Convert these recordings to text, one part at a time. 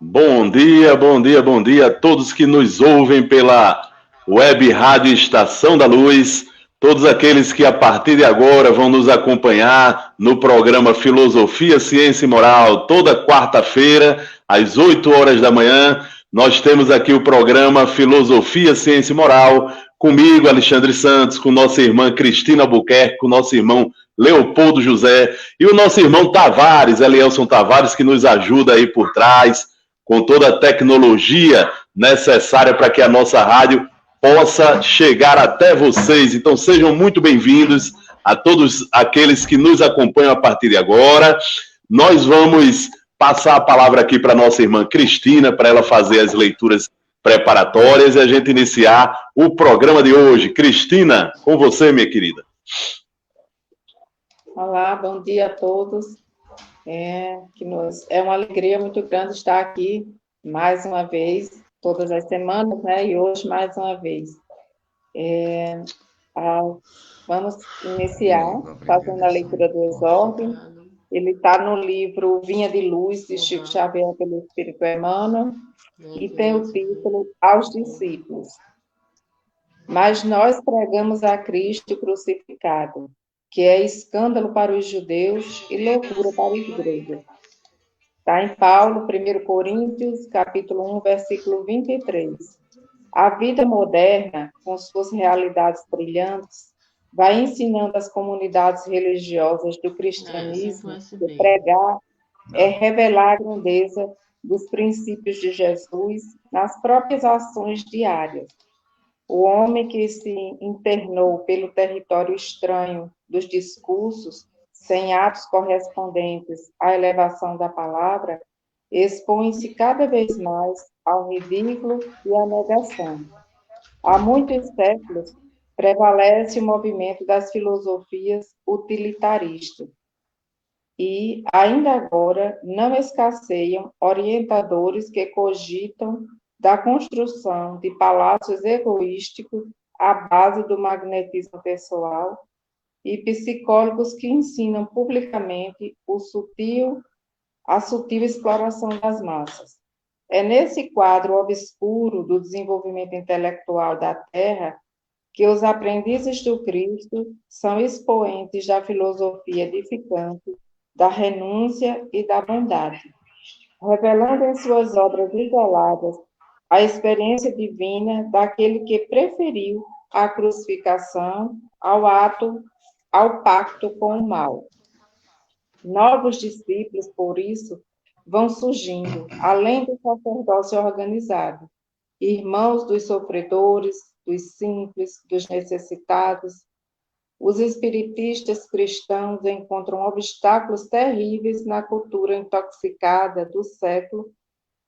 Bom dia, bom dia, bom dia a todos que nos ouvem pela Web Rádio Estação da Luz, todos aqueles que a partir de agora vão nos acompanhar no programa Filosofia, Ciência e Moral, toda quarta-feira, às 8 horas da manhã. Nós temos aqui o programa Filosofia, Ciência e Moral, comigo, Alexandre Santos, com nossa irmã Cristina Albuquerque, com nosso irmão Leopoldo José e o nosso irmão Tavares, Elielson Tavares, que nos ajuda aí por trás, com toda a tecnologia necessária para que a nossa rádio possa chegar até vocês. Então sejam muito bem-vindos a todos aqueles que nos acompanham a partir de agora. Nós vamos passar a palavra aqui para a nossa irmã Cristina, para ela fazer as leituras preparatórias e a gente iniciar o programa de hoje. Cristina, com você, minha querida. Olá, bom dia a todos. É uma alegria muito grande estar aqui mais uma vez, todas as semanas, né? E hoje mais uma vez. Vamos iniciar fazendo a leitura do exórdio. Ele está no livro Vinha de Luz, de Chico Xavier, pelo Espírito Emmanuel, e tem o título Aos Discípulos. Mas nós pregamos a Cristo crucificado, que é escândalo para os judeus e loucura para os gregos. Está em Paulo, 1 Coríntios, capítulo 1, versículo 23. A vida moderna, com suas realidades brilhantes, vai ensinando as comunidades religiosas do cristianismo que pregar é revelar a grandeza dos princípios de Jesus nas próprias ações diárias. O homem que se internou pelo território estranho dos discursos, sem atos correspondentes à elevação da palavra, expõe-se cada vez mais ao ridículo e à negação. Há muitos séculos prevalece o movimento das filosofias utilitaristas, e, ainda agora, não escasseiam orientadores que cogitam da construção de palácios egoísticos à base do magnetismo pessoal e psicólogos que ensinam publicamente a sutil exploração das massas. É nesse quadro obscuro do desenvolvimento intelectual da Terra que os aprendizes do Cristo são expoentes da filosofia edificante, da renúncia e da bondade, revelando em suas obras isoladas a experiência divina daquele que preferiu a crucificação ao pacto com o mal. Novos discípulos, por isso, vão surgindo, além do sacerdócio organizado, irmãos dos sofredores, dos simples, dos necessitados. Os espiritistas cristãos encontram obstáculos terríveis na cultura intoxicada do século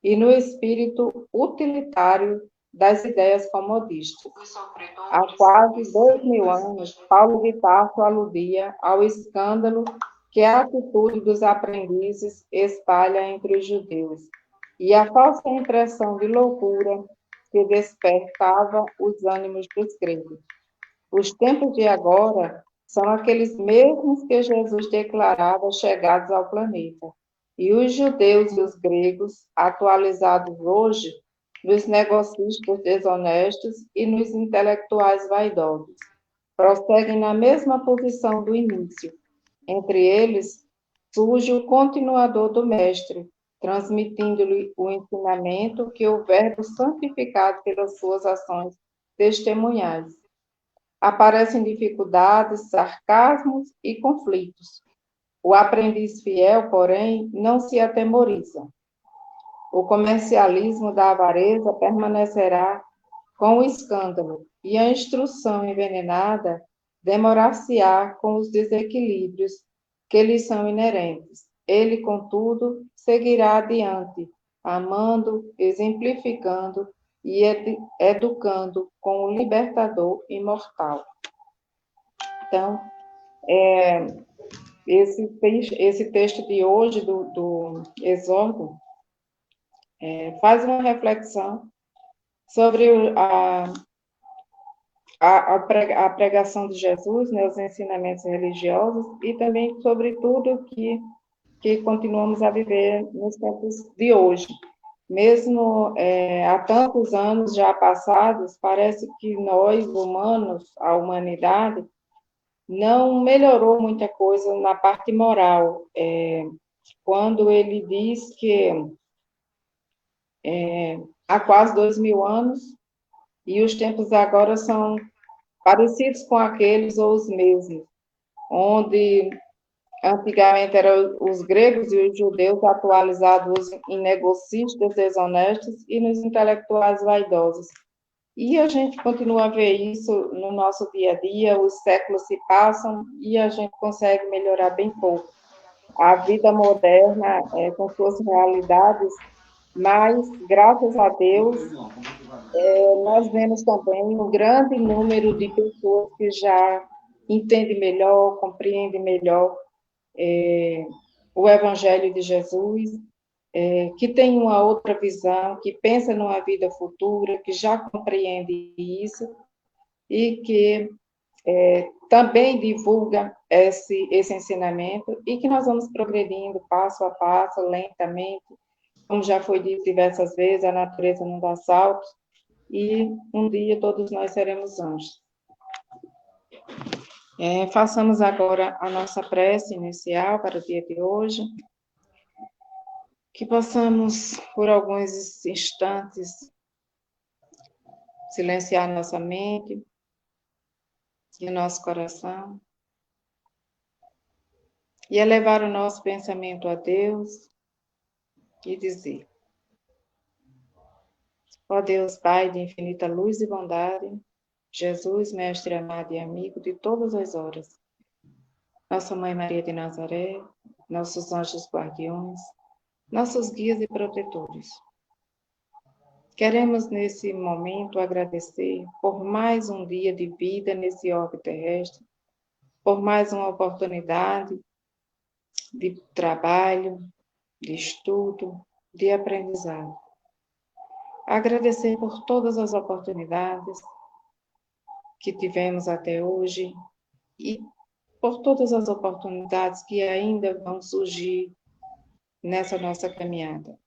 e no espírito utilitário das ideias comodistas. Há quase 2000 anos, Paulo de Tarso aludia ao escândalo que a atitude dos aprendizes espalha entre os judeus e a falsa impressão de loucura que despertava os ânimos dos gregos. Os tempos de agora são aqueles mesmos que Jesus declarava chegados ao planeta. E os judeus e os gregos, atualizados hoje, nos negocistas desonestos e nos intelectuais vaidosos, prosseguem na mesma posição do início. Entre eles, surge o continuador do Mestre, transmitindo-lhe o ensinamento que o Verbo santificado pelas suas ações testemunhais. Aparecem dificuldades, sarcasmos e conflitos. O aprendiz fiel, porém, não se atemoriza. O comercialismo da avareza permanecerá com o escândalo, e a instrução envenenada demorar-se-á com os desequilíbrios que lhe são inerentes. Ele, contudo, seguirá adiante, amando, exemplificando e educando com o libertador imortal. Então, esse texto de hoje do Exórdio faz uma reflexão sobre a pregação de Jesus, né, os ensinamentos religiosos, e também sobre tudo que continuamos a viver nos tempos de hoje. mesmo há tantos anos já passados, parece que nós, humanos, a humanidade, não melhorou muita coisa na parte moral. Quando ele diz que há quase 2000 anos, e os tempos agora são parecidos com aqueles ou os mesmos, onde antigamente eram os gregos e os judeus atualizados em negocistas desonestos e nos intelectuais vaidosos. E a gente continua a ver isso no nosso dia a dia, os séculos se passam e a gente consegue melhorar bem pouco. A vida moderna, com suas realidades, mas, graças a Deus, nós vemos também um grande número de pessoas que já entendem melhor, compreendem melhor o Evangelho de Jesus, que tem uma outra visão, que pensa numa vida futura, que já compreende isso e que também divulga esse ensinamento e que nós vamos progredindo passo a passo, lentamente. Como já foi dito diversas vezes, a natureza não dá saltos e um dia todos nós seremos anjos. Façamos agora a nossa prece inicial para o dia de hoje. Que possamos, por alguns instantes, silenciar nossa mente e o nosso coração e elevar o nosso pensamento a Deus e dizer: ó Deus, Pai de infinita luz e bondade, Jesus, Mestre amado e amigo de todas as horas, Nossa Mãe Maria de Nazaré, nossos anjos guardiões, nossos guias e protetores. Queremos, nesse momento, agradecer por mais um dia de vida nesse orbe terrestre, por mais uma oportunidade de trabalho, de estudo, de aprendizado. Agradecer por todas as oportunidades que tivemos até hoje e por todas as oportunidades que ainda vão surgir nessa nossa caminhada.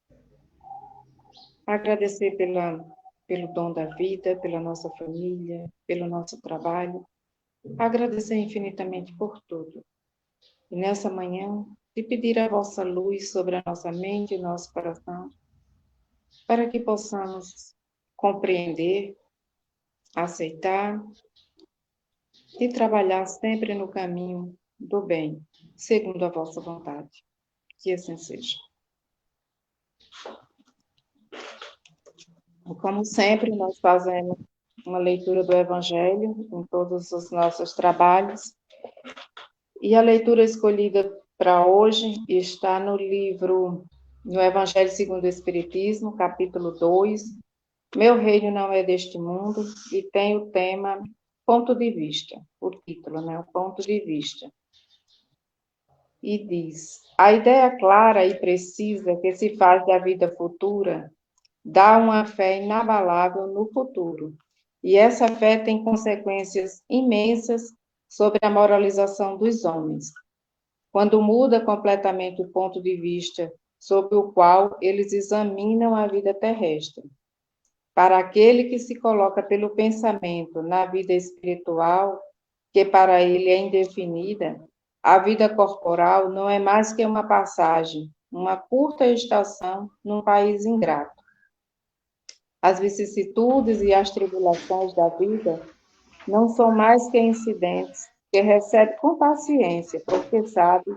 Agradecer pelo dom da vida, pela nossa família, pelo nosso trabalho. Agradecer infinitamente por tudo. E nessa manhã, de pedir a vossa luz sobre a nossa mente e nosso coração, para que possamos compreender, aceitar e trabalhar sempre no caminho do bem, segundo a vossa vontade. Que assim seja. Como sempre, nós fazemos uma leitura do Evangelho em todos os nossos trabalhos. E a leitura escolhida para hoje está no Evangelho segundo o Espiritismo, capítulo 2, Meu Reino Não É Deste Mundo, e tem o tema Ponto de Vista, o título, né? O ponto de vista. E diz: a ideia clara e precisa que se faz da vida futura dá uma fé inabalável no futuro. E essa fé tem consequências imensas sobre a moralização dos homens. Quando muda completamente o ponto de vista sobre o qual eles examinam a vida terrestre. Para aquele que se coloca pelo pensamento na vida espiritual, que para ele é indefinida, a vida corporal não é mais que uma passagem, uma curta estação num país ingrato. As vicissitudes e as tribulações da vida não são mais que incidentes que recebe com paciência, porque sabe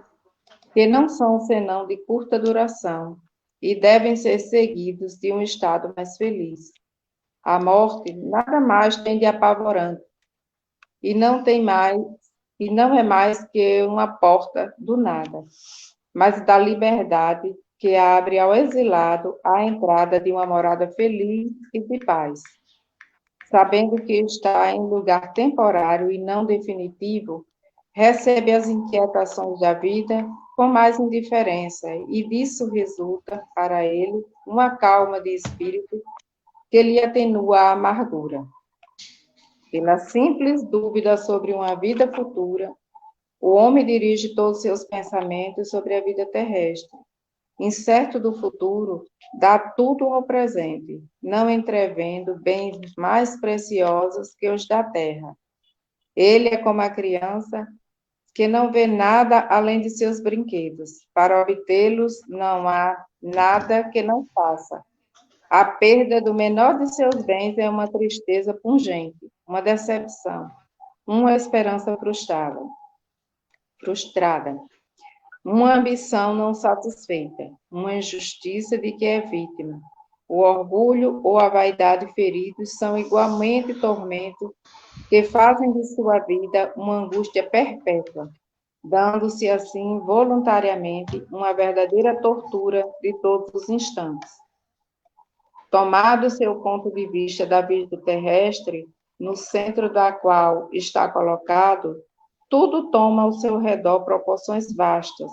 que não são senão de curta duração e devem ser seguidos de um estado mais feliz. A morte nada mais tem de apavorante e não é mais que uma porta do nada, mas da liberdade que abre ao exilado a entrada de uma morada feliz e de paz. Sabendo que está em lugar temporário e não definitivo, recebe as inquietações da vida com mais indiferença, e disso resulta, para ele, uma calma de espírito que lhe atenua a amargura. Pela simples dúvida sobre uma vida futura, o homem dirige todos os seus pensamentos sobre a vida terrestre, incerto do futuro, dá tudo ao presente, não entrevendo bens mais preciosos que os da terra. Ele é como a criança que não vê nada além de seus brinquedos. Para obtê-los, não há nada que não faça. A perda do menor de seus bens é uma tristeza pungente, uma decepção, uma esperança frustrada, uma ambição não satisfeita, uma injustiça de que é vítima. O orgulho ou a vaidade feridos são igualmente tormentos que fazem de sua vida uma angústia perpétua, dando-se assim voluntariamente uma verdadeira tortura de todos os instantes. Tomado seu ponto de vista da vida terrestre, no centro da qual está colocado, tudo toma ao seu redor proporções vastas.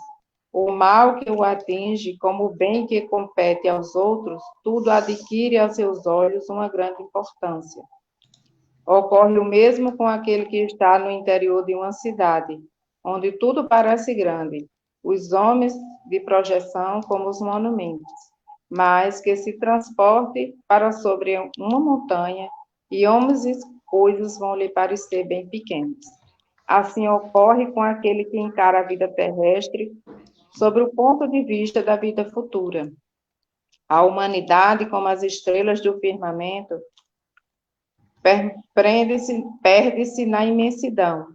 O mal que o atinge, como o bem que compete aos outros, tudo adquire aos seus olhos uma grande importância. Ocorre o mesmo com aquele que está no interior de uma cidade, onde tudo parece grande, os homens de projeção como os monumentos, mas que se transporte para sobre uma montanha e homens e coisas vão lhe parecer bem pequenos. Assim ocorre com aquele que encara a vida terrestre sobre o ponto de vista da vida futura. A humanidade, como as estrelas do firmamento, perde-se na imensidão.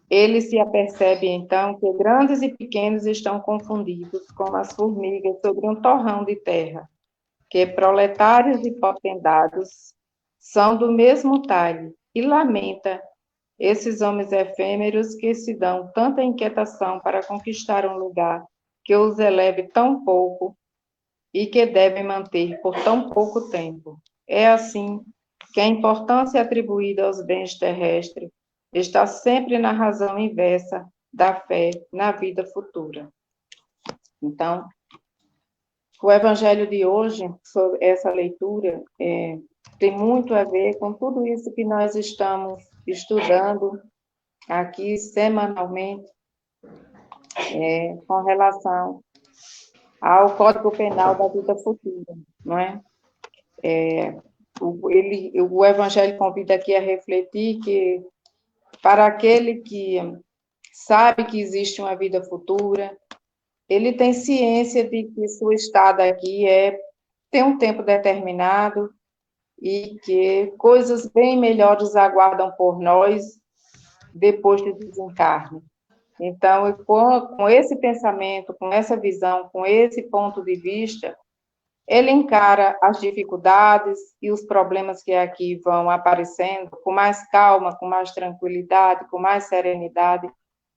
Ele se apercebe, então, que grandes e pequenos estão confundidos, como as formigas sobre um torrão de terra, que proletários e potendados são do mesmo talhe, e lamenta esses homens efêmeros que se dão tanta inquietação para conquistar um lugar que os eleve tão pouco e que devem manter por tão pouco tempo. É assim que a importância atribuída aos bens terrestres está sempre na razão inversa da fé na vida futura. Então, o evangelho de hoje, sobre essa leitura, tem muito a ver com tudo isso que nós estamos estudando aqui semanalmente, com relação ao Código Penal da vida futura, não é? O Evangelho convida aqui a refletir que, para aquele que sabe que existe uma vida futura, ele tem ciência de que sua estada aqui tem um tempo determinado e que coisas bem melhores aguardam por nós depois do desencarne. Então, com esse pensamento, com essa visão, com esse ponto de vista, ele encara as dificuldades e os problemas que aqui vão aparecendo com mais calma, com mais tranquilidade, com mais serenidade,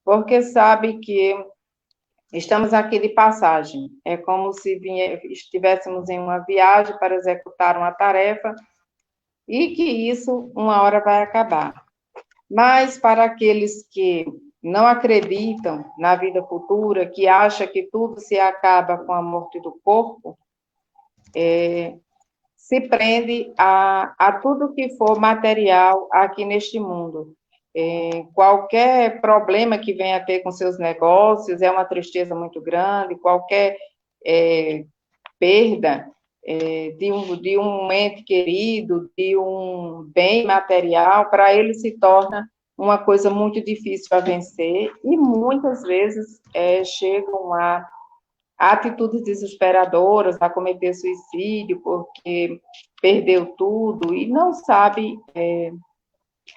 porque sabe que estamos aqui de passagem. É como se estivéssemos em uma viagem para executar uma tarefa e que isso uma hora vai acabar. Mas para aqueles que não acreditam na vida futura, que acham que tudo se acaba com a morte do corpo, se prende a tudo que for material aqui neste mundo. Qualquer problema que venha a ter com seus negócios é uma tristeza muito grande, qualquer perda de um ente querido, de um bem material, para ele se torna uma coisa muito difícil a vencer, e muitas vezes chegam a atitudes desesperadoras, a cometer suicídio, porque perdeu tudo e não sabe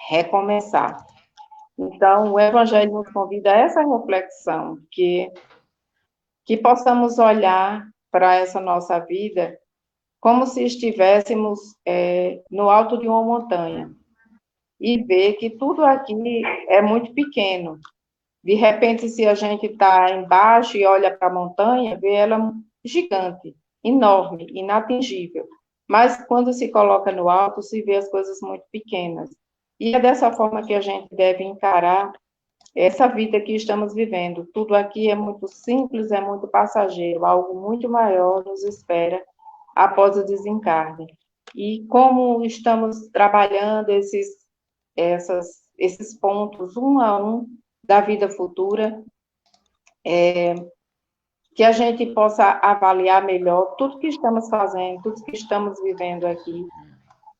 recomeçar. Então, o Evangelho nos convida a essa reflexão, que possamos olhar para essa nossa vida como se estivéssemos no alto de uma montanha e ver que tudo aqui é muito pequeno. De repente, se a gente está embaixo e olha para a montanha, vê ela gigante, enorme, inatingível. Mas quando se coloca no alto, se vê as coisas muito pequenas. E é dessa forma que a gente deve encarar essa vida que estamos vivendo. Tudo aqui é muito simples, é muito passageiro, algo muito maior nos espera após o desencarne. E como estamos trabalhando esses pontos um a um da vida futura, que a gente possa avaliar melhor tudo que estamos fazendo, tudo que estamos vivendo aqui,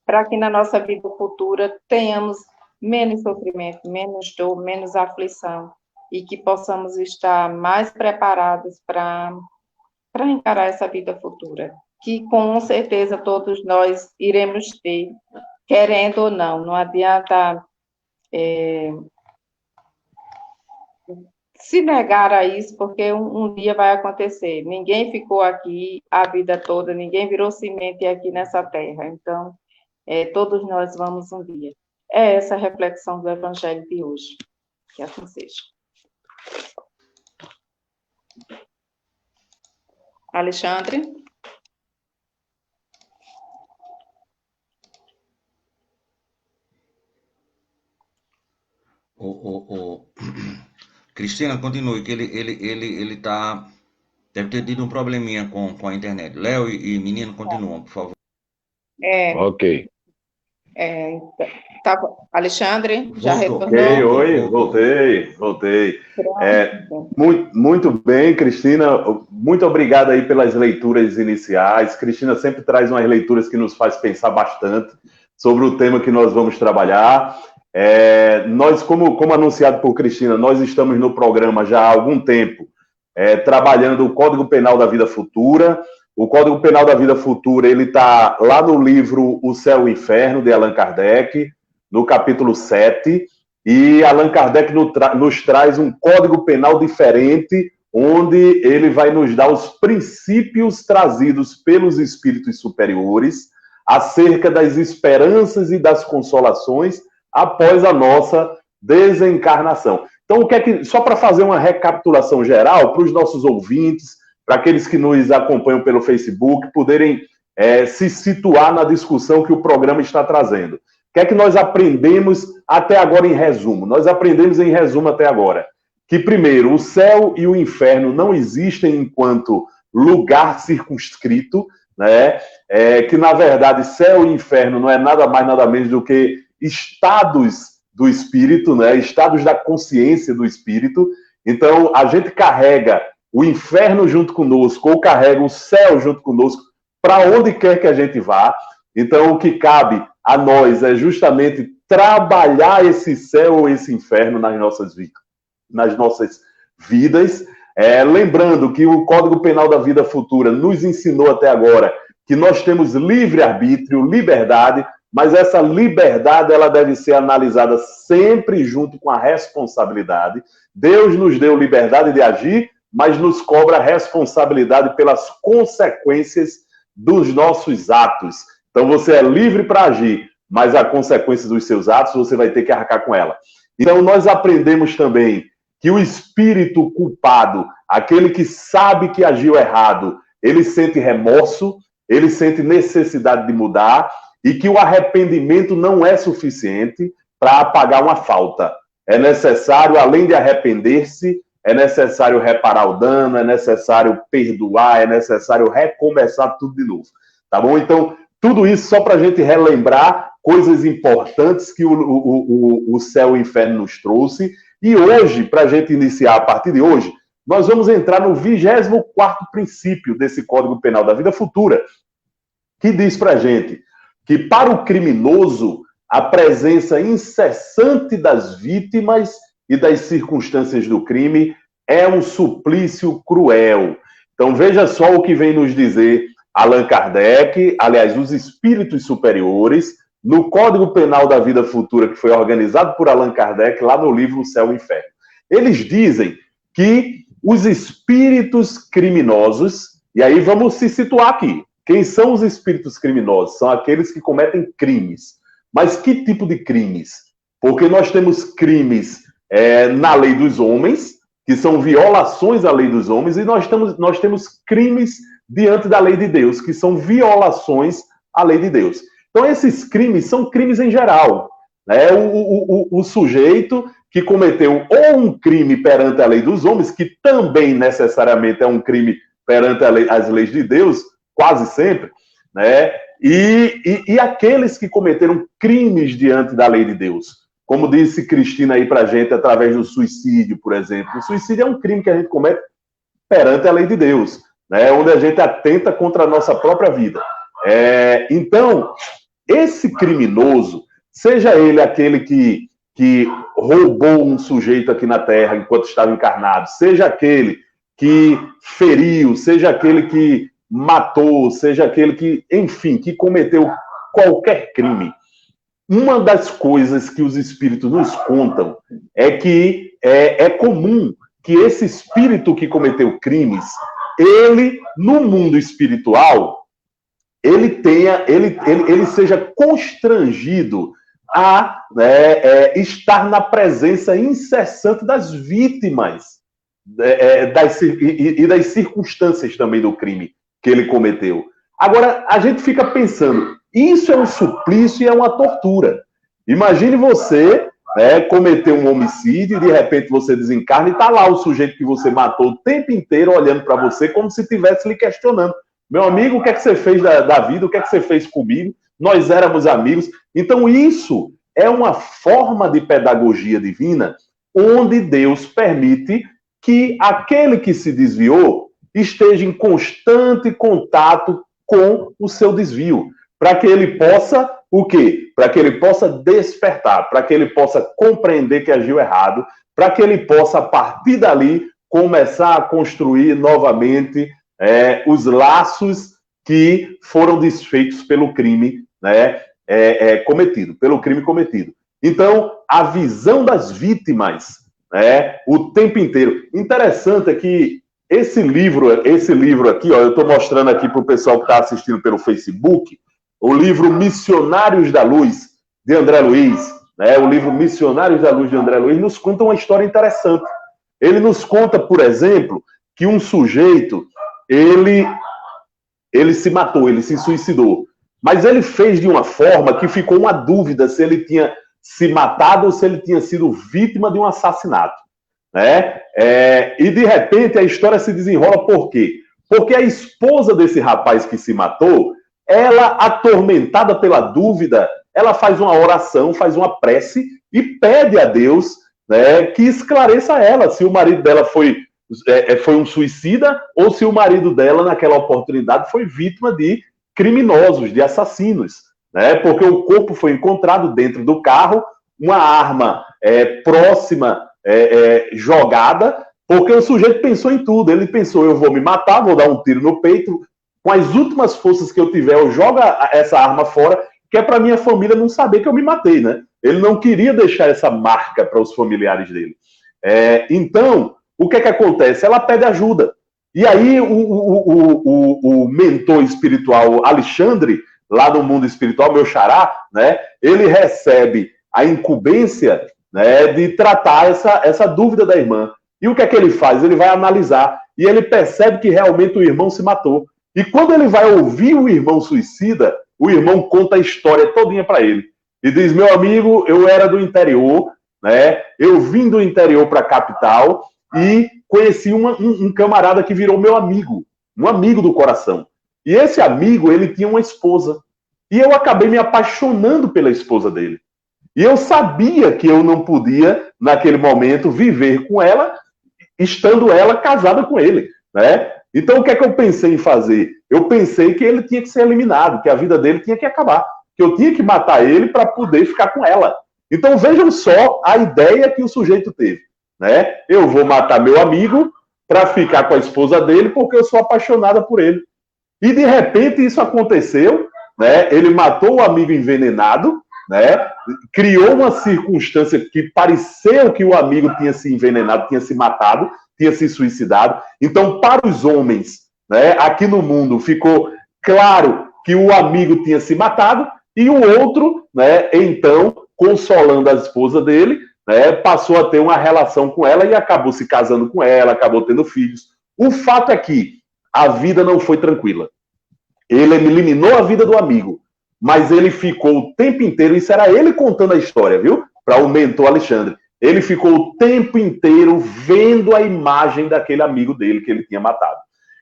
para que na nossa vida futura tenhamos menos sofrimento, menos dor, menos aflição, e que possamos estar mais preparados para encarar essa vida futura, que com certeza todos nós iremos ter, querendo ou não. Não adianta se negar a isso, porque um dia vai acontecer. Ninguém ficou aqui a vida toda, ninguém virou semente aqui nessa terra. Então, todos nós vamos um dia. É essa a reflexão do Evangelho de hoje. Que assim seja. Alexandre? Cristina, continue, que ele tá... Deve ter tido um probleminha com a internet. Léo e menino, continuam, por favor. Ok. Alexandre, já retornou? Oi, voltei. Muito bem, Cristina, muito obrigado aí pelas leituras iniciais. Cristina sempre traz umas leituras que nos faz pensar bastante sobre o tema que nós vamos trabalhar. Nós, como anunciado por Cristina, nós estamos no programa já há algum tempo, trabalhando o Código Penal da Vida Futura. O Código Penal da Vida Futura, ele está lá no livro O Céu e o Inferno, de Allan Kardec, no capítulo 7, e Allan Kardec nos traz um Código Penal diferente, onde ele vai nos dar os princípios trazidos pelos espíritos superiores acerca das esperanças e das consolações após a nossa desencarnação. Então, só para fazer uma recapitulação geral para os nossos ouvintes, para aqueles que nos acompanham pelo Facebook, poderem se situar na discussão que o programa está trazendo. O que é que nós aprendemos até agora em resumo? Nós aprendemos em resumo até agora que, primeiro, o céu e o inferno não existem enquanto lugar circunscrito, né? Que, na verdade, céu e inferno não é nada mais, nada menos do que estados do espírito, né? Estados da consciência do espírito. Então, a gente carrega o inferno junto conosco, ou carrega o céu junto conosco, para onde quer que a gente vá. Então, o que cabe a nós é justamente trabalhar esse céu ou esse inferno nas nossas vidas. Lembrando que o Código Penal da Vida Futura nos ensinou até agora que nós temos livre-arbítrio, liberdade, mas essa liberdade ela deve ser analisada sempre junto com a responsabilidade. Deus nos deu liberdade de agir, mas nos cobra a responsabilidade pelas consequências dos nossos atos. Então, você é livre para agir, mas a consequência dos seus atos, você vai ter que arcar com ela. Então, nós aprendemos também que o espírito culpado, aquele que sabe que agiu errado, ele sente remorso, ele sente necessidade de mudar, e que o arrependimento não é suficiente para apagar uma falta. É necessário, além de arrepender-se, é necessário reparar o dano, é necessário perdoar, é necessário recomeçar tudo de novo. Tá bom? Então, tudo isso só para a gente relembrar coisas importantes que o céu e o inferno nos trouxe. E hoje, para a gente iniciar, a partir de hoje, nós vamos entrar no 24º princípio desse Código Penal da Vida Futura, que diz para a gente que para o criminoso, a presença incessante das vítimas e das circunstâncias do crime é um suplício cruel. Então, veja só o que vem nos dizer Allan Kardec, aliás, os espíritos superiores, no Código Penal da Vida Futura, que foi organizado por Allan Kardec, lá no livro O Céu e o Inferno. Eles dizem que os espíritos criminosos, e aí vamos se situar aqui, quem são os espíritos criminosos? São aqueles que cometem crimes. Mas que tipo de crimes? Porque nós temos crimes na lei dos homens, que são violações à lei dos homens, e nós temos crimes diante da lei de Deus, que são violações à lei de Deus. Então, esses crimes são crimes em geral. Né? O sujeito que cometeu ou um crime perante a lei dos homens, que também necessariamente é um crime perante as leis de Deus, quase sempre, né? E aqueles que cometeram crimes diante da lei de Deus. Como disse Cristina aí pra gente, através do suicídio, por exemplo. O suicídio é um crime que a gente comete perante a lei de Deus, né? Onde a gente atenta contra a nossa própria vida. Então, esse criminoso, seja ele aquele que roubou um sujeito aqui na Terra enquanto estava encarnado, seja aquele que feriu, seja aquele que matou, seja aquele que, enfim, que cometeu qualquer crime. Uma das coisas que os espíritos nos contam é que é comum que esse espírito que cometeu crimes, ele, no mundo espiritual, ele seja constrangido a estar na presença incessante das vítimas e das circunstâncias também do crime que ele cometeu. Agora, a gente fica pensando, isso é um suplício e é uma tortura. Imagine você cometer um homicídio e de repente você desencarna e está lá o sujeito que você matou o tempo inteiro olhando para você como se estivesse lhe questionando. Meu amigo, o que é que você fez da vida? O que é que você fez comigo? Nós éramos amigos. Então isso é uma forma de pedagogia divina onde Deus permite que aquele que se desviou esteja em constante contato com o seu desvio, para que ele possa, o quê? Para que ele possa despertar, para que ele possa compreender que agiu errado, para que ele possa, a partir dali, começar a construir novamente os laços que foram desfeitos pelo crime cometido. Então, a visão das vítimas, o tempo inteiro. Interessante é que esse livro aqui, ó, eu estou mostrando aqui para o pessoal que está assistindo pelo Facebook, o livro Missionários da Luz, de André Luiz, o livro Missionários da Luz de André Luiz, nos conta uma história interessante. Ele nos conta, por exemplo, que um sujeito, ele se matou, ele se suicidou. Mas ele fez de uma forma que ficou uma dúvida se ele tinha se matado ou se ele tinha sido vítima de um assassinato. E de repente a história se desenrola por quê? Porque a esposa desse rapaz que se matou, ela, atormentada pela dúvida, ela faz uma oração, faz uma prece e pede a Deus que esclareça ela se o marido dela foi um suicida ou se o marido dela, naquela oportunidade, foi vítima de criminosos, de assassinos. Porque o corpo foi encontrado dentro do carro, uma arma próxima jogada, porque o sujeito pensou em tudo. Ele pensou, eu vou me matar, vou dar um tiro no peito, com as últimas forças que eu tiver, eu jogo essa arma fora, que é para minha família não saber que eu me matei, né? Ele não queria deixar essa marca para os familiares dele. Então, o que é que acontece? Ela pede ajuda. E aí o mentor espiritual Alexandre, lá no mundo espiritual, meu xará, ele recebe a incumbência de tratar essa dúvida da irmã. E o que é que ele faz? Ele vai analisar e ele percebe que realmente o irmão se matou. E quando ele vai ouvir o irmão suicida, o irmão conta a história todinha para ele. E diz, meu amigo, eu era do interior, eu vim do interior para a capital e conheci um camarada que virou meu amigo, um amigo do coração. E esse amigo, ele tinha uma esposa. E eu acabei me apaixonando pela esposa dele. E eu sabia que eu não podia, naquele momento, viver com ela, estando ela casada com ele. Então, o que é que eu pensei em fazer? Eu pensei que ele tinha que ser eliminado, que a vida dele tinha que acabar, que eu tinha que matar ele para poder ficar com ela. Então, vejam só a ideia que o sujeito teve. Eu vou matar meu amigo para ficar com a esposa dele porque eu sou apaixonada por ele. E, de repente, isso aconteceu. Ele matou o amigo envenenado, criou uma circunstância que pareceu que o amigo tinha se envenenado, tinha se matado, tinha se suicidado. Então, para os homens, aqui no mundo, ficou claro que o amigo tinha se matado e o outro, então, consolando a esposa dele, passou a ter uma relação com ela e acabou se casando com ela, acabou tendo filhos. O fato é que a vida não foi tranquila. Ele eliminou a vida do amigo, mas ele ficou o tempo inteiro, isso era ele contando a história, viu? Para o mentor Alexandre. Ele ficou o tempo inteiro vendo a imagem daquele amigo dele que ele tinha matado.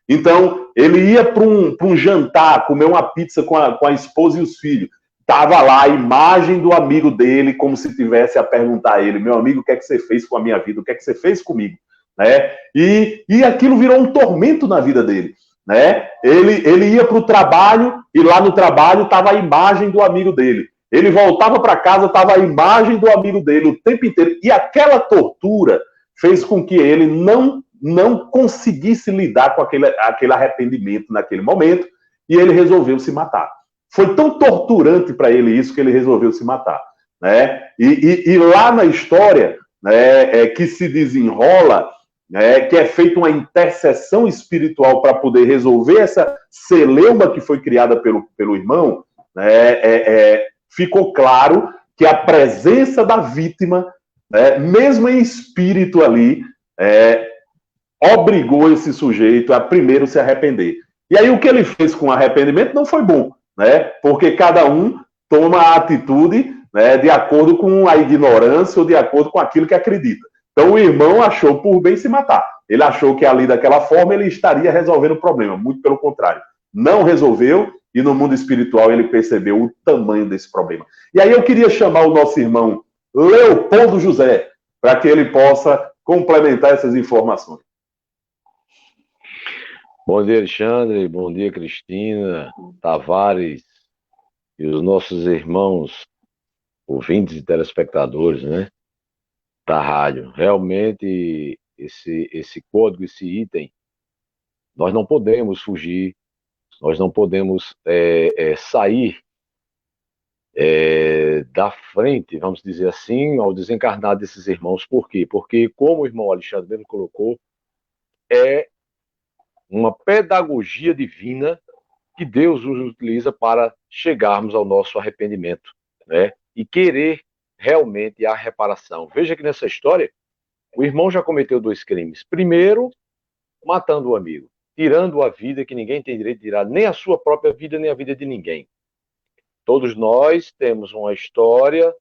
Então, ele ia para um jantar, comer uma pizza com a esposa e os filhos. Estava lá a imagem do amigo dele, como se tivesse a perguntar a ele, meu amigo, o que é que você fez com a minha vida? O que é que você fez comigo? né? E aquilo virou um tormento na vida dele, né? Ele ia para o trabalho e lá no trabalho estava a imagem do amigo dele. Ele voltava para casa, estava a imagem do amigo dele o tempo inteiro. E aquela tortura fez com que ele não conseguisse lidar com aquele arrependimento naquele momento e ele resolveu se matar. Foi tão torturante para ele isso que ele resolveu se matar, né? E lá na história, né, que se desenrola, né, que é feita uma intercessão espiritual para poder resolver essa celeuma que foi criada pelo irmão, né, ficou claro que a presença da vítima, né, mesmo em espírito ali, obrigou esse sujeito a primeiro se arrepender. E aí o que ele fez com o arrependimento não foi bom, né? Porque cada um toma a atitude, né, de acordo com a ignorância ou de acordo com aquilo que acredita. Então o irmão achou por bem se matar. Ele achou que ali daquela forma ele estaria resolvendo o problema. Muito pelo contrário. Não resolveu e no mundo espiritual ele percebeu o tamanho desse problema. E aí eu queria chamar o nosso irmão Leopoldo José para que ele possa complementar essas informações. Bom dia, Alexandre. Bom dia, Cristina, Tavares e os nossos irmãos ouvintes e telespectadores, né, da rádio. Realmente, esse código, esse item, nós não podemos fugir, nós não podemos sair da frente, vamos dizer assim, ao desencarnar desses irmãos. Por quê? Porque, como o irmão Alexandre mesmo colocou, é uma pedagogia divina que Deus nos utiliza para chegarmos ao nosso arrependimento, né? E querer realmente a reparação. Veja que nessa história, o irmão já cometeu 2 crimes. Primeiro, matando o amigo, tirando a vida, que ninguém tem direito de tirar, nem a sua própria vida, nem a vida de ninguém. Todos nós temos uma história,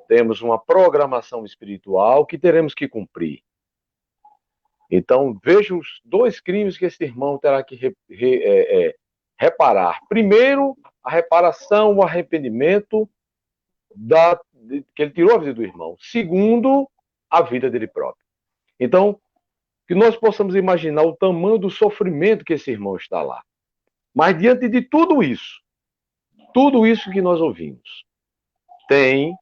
temos uma programação espiritual que teremos que cumprir. Então, veja os 2 crimes que esse irmão terá que reparar. Primeiro, a reparação, o arrependimento que ele tirou a vida do irmão. Segundo, a vida dele próprio. Então, que nós possamos imaginar o tamanho do sofrimento que esse irmão está lá. Mas diante de tudo isso que nós ouvimos, tem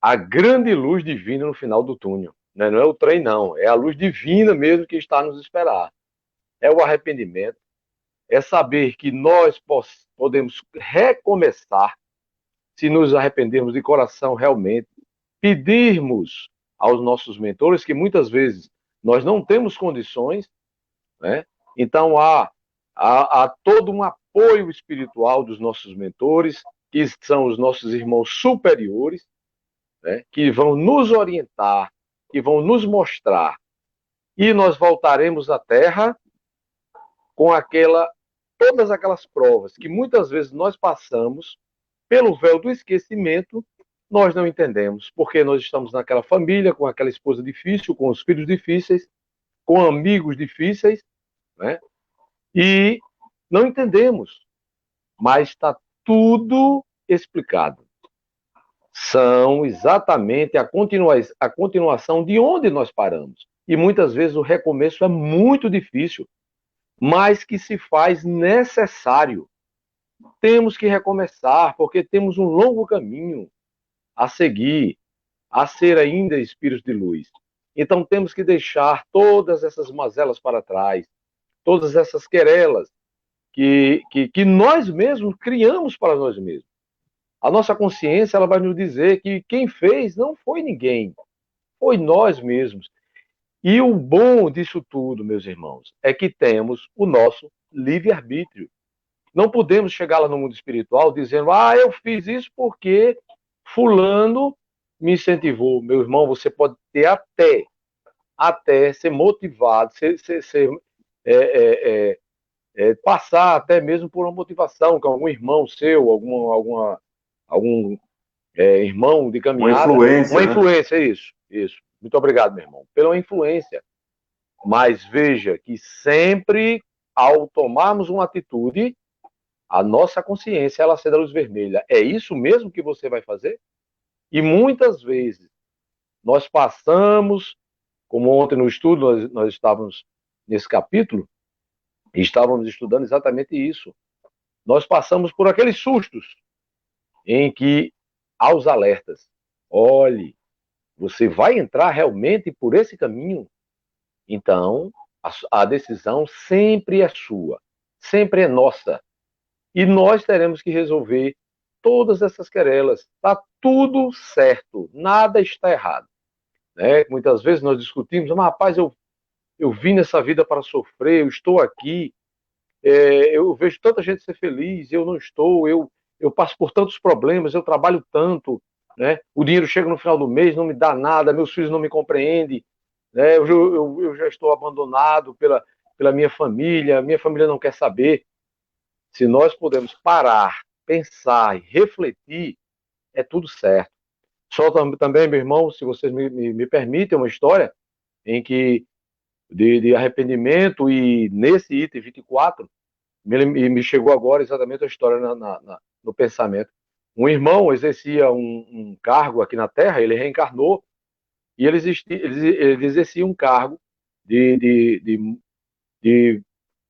a grande luz divina no final do túnel. Não é o trem, não. É a luz divina mesmo que está a nos esperar. É o arrependimento. É saber que nós podemos recomeçar se nos arrependermos de coração realmente. Pedirmos aos nossos mentores, que muitas vezes nós não temos condições, né? Então há todo um apoio espiritual dos nossos mentores, que são os nossos irmãos superiores, né? Que vão nos orientar, que vão nos mostrar, e nós voltaremos à Terra com todas aquelas provas que muitas vezes nós passamos pelo véu do esquecimento, nós não entendemos, porque nós estamos naquela família, com aquela esposa difícil, com os filhos difíceis, com amigos difíceis, né? E não entendemos, mas está tudo explicado. São exatamente a continuação de onde nós paramos. E muitas vezes o recomeço é muito difícil, mas que se faz necessário. Temos que recomeçar, porque temos um longo caminho a seguir, a ser ainda espíritos de luz. Então temos que deixar todas essas mazelas para trás, todas essas querelas que nós mesmos criamos para nós mesmos. A nossa consciência, ela vai nos dizer que quem fez não foi ninguém, foi nós mesmos. E o bom disso tudo, meus irmãos, é que temos o nosso livre-arbítrio. Não podemos chegar lá no mundo espiritual dizendo, eu fiz isso porque fulano me incentivou. Meu irmão, você pode ter até ser motivado, passar até mesmo por uma motivação com algum irmão seu, algum irmão de caminhada. Uma influência, né? Isso. Muito obrigado, meu irmão. Pela influência. Mas veja que sempre, ao tomarmos uma atitude, a nossa consciência, ela acende a luz vermelha. É isso mesmo que você vai fazer? E muitas vezes nós passamos Como ontem no estudo, nós estávamos nesse capítulo, e estávamos estudando exatamente isso. Nós passamos por aqueles sustos em que há os alertas. Olhe, você vai entrar realmente por esse caminho? Então, a decisão sempre é sua, sempre é nossa. E nós teremos que resolver todas essas querelas. Está tudo certo, nada está errado. Né? Muitas vezes nós discutimos, mas rapaz, eu vim nessa vida para sofrer, eu estou aqui, eu vejo tanta gente ser feliz, eu não estou, eu passo por tantos problemas, eu trabalho tanto, né? O dinheiro chega no final do mês, não me dá nada, meus filhos não me compreendem, né? Eu já estou abandonado pela minha família não quer saber. Se nós pudermos parar, pensar e refletir, é tudo certo. Só também, meu irmão, se vocês me permitem, uma história em que de arrependimento, e nesse item 24, me chegou agora exatamente a história no pensamento. Um irmão exercia um cargo aqui na Terra, ele reencarnou, e ele exercia um cargo de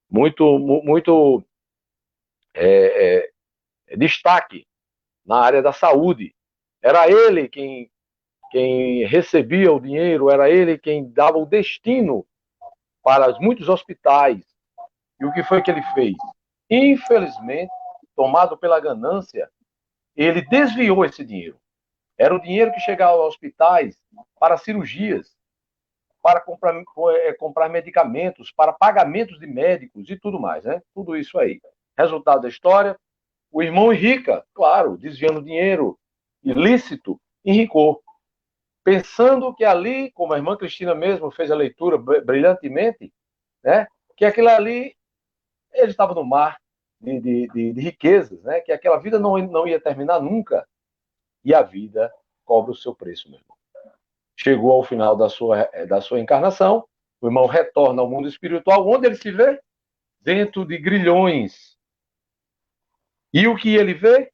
muito destaque na área da saúde. Era ele quem recebia o dinheiro, era ele quem dava o destino para muitos hospitais. E o que foi que ele fez? Infelizmente, tomado pela ganância, ele desviou esse dinheiro. Era o dinheiro que chegava aos hospitais para cirurgias, para comprar medicamentos, para pagamentos de médicos e tudo mais, né? Tudo isso aí. Resultado da história, o irmão enrica, claro, desviando dinheiro ilícito, enricou. Pensando que ali, como a irmã Cristina mesmo fez a leitura brilhantemente, né? Que aquilo ali, ele estava no mar de riquezas, né? Que aquela vida não ia terminar nunca. E a vida cobra o seu preço, meu irmão. Chegou ao final da sua encarnação, o irmão retorna ao mundo espiritual, onde ele se vê? Dentro de grilhões. E o que ele vê?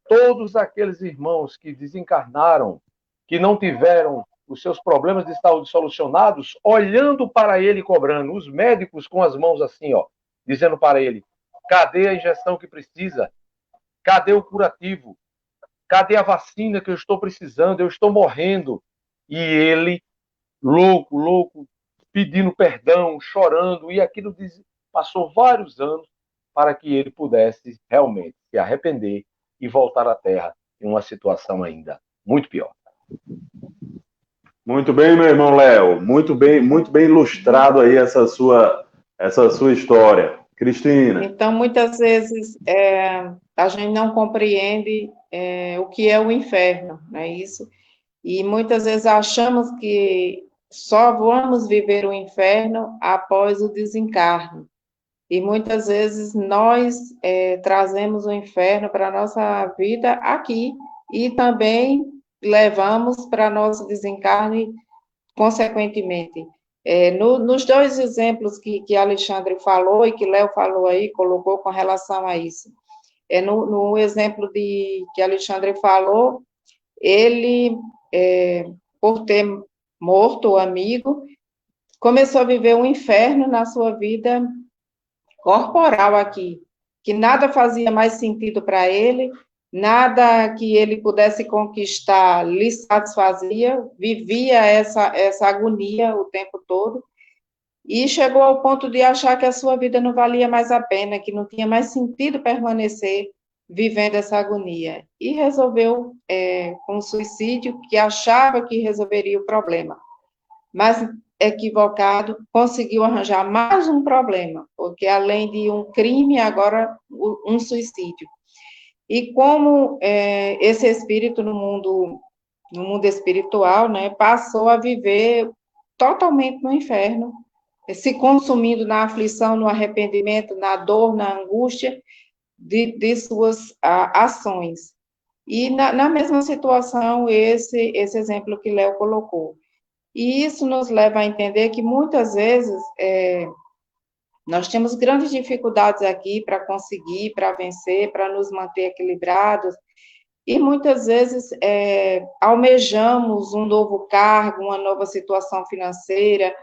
Todos aqueles irmãos que desencarnaram, que não tiveram os seus problemas de saúde solucionados, olhando para ele e cobrando. Os médicos com as mãos assim, ó, dizendo para ele: cadê a injeção que precisa? Cadê o curativo? Cadê a vacina que eu estou precisando? Eu estou morrendo. E ele, louco, pedindo perdão, chorando, e aquilo passou vários anos para que ele pudesse realmente se arrepender e voltar à Terra em uma situação ainda muito pior. Muito bem, meu irmão Léo. Muito bem ilustrado aí essa sua história. Cristina. Então, muitas vezes, a gente não compreende o que é o inferno, não é isso? E muitas vezes achamos que só vamos viver o inferno após o desencarne. E muitas vezes nós trazemos o inferno para a nossa vida aqui e também levamos para nosso desencarne consequentemente. Nos dois exemplos que Alexandre falou e que Léo falou aí, colocou com relação a isso. No exemplo que Alexandre falou, ele, por ter morto o amigo, começou a viver um inferno na sua vida corporal aqui, que nada fazia mais sentido para ele, nada que ele pudesse conquistar lhe satisfazia, vivia essa agonia o tempo todo, e chegou ao ponto de achar que a sua vida não valia mais a pena, que não tinha mais sentido permanecer vivendo essa agonia, e resolveu com o suicídio, que achava que resolveria o problema, mas equivocado, conseguiu arranjar mais um problema, porque além de um crime, agora um suicídio. E como esse espírito no mundo espiritual, né, passou a viver totalmente no inferno, se consumindo na aflição, no arrependimento, na dor, na angústia de suas ações. E na mesma situação, esse exemplo que Léo colocou. E isso nos leva a entender que muitas vezes nós temos grandes dificuldades aqui para conseguir, para vencer, para nos manter equilibrados. E muitas vezes almejamos um novo cargo, uma nova situação financeira,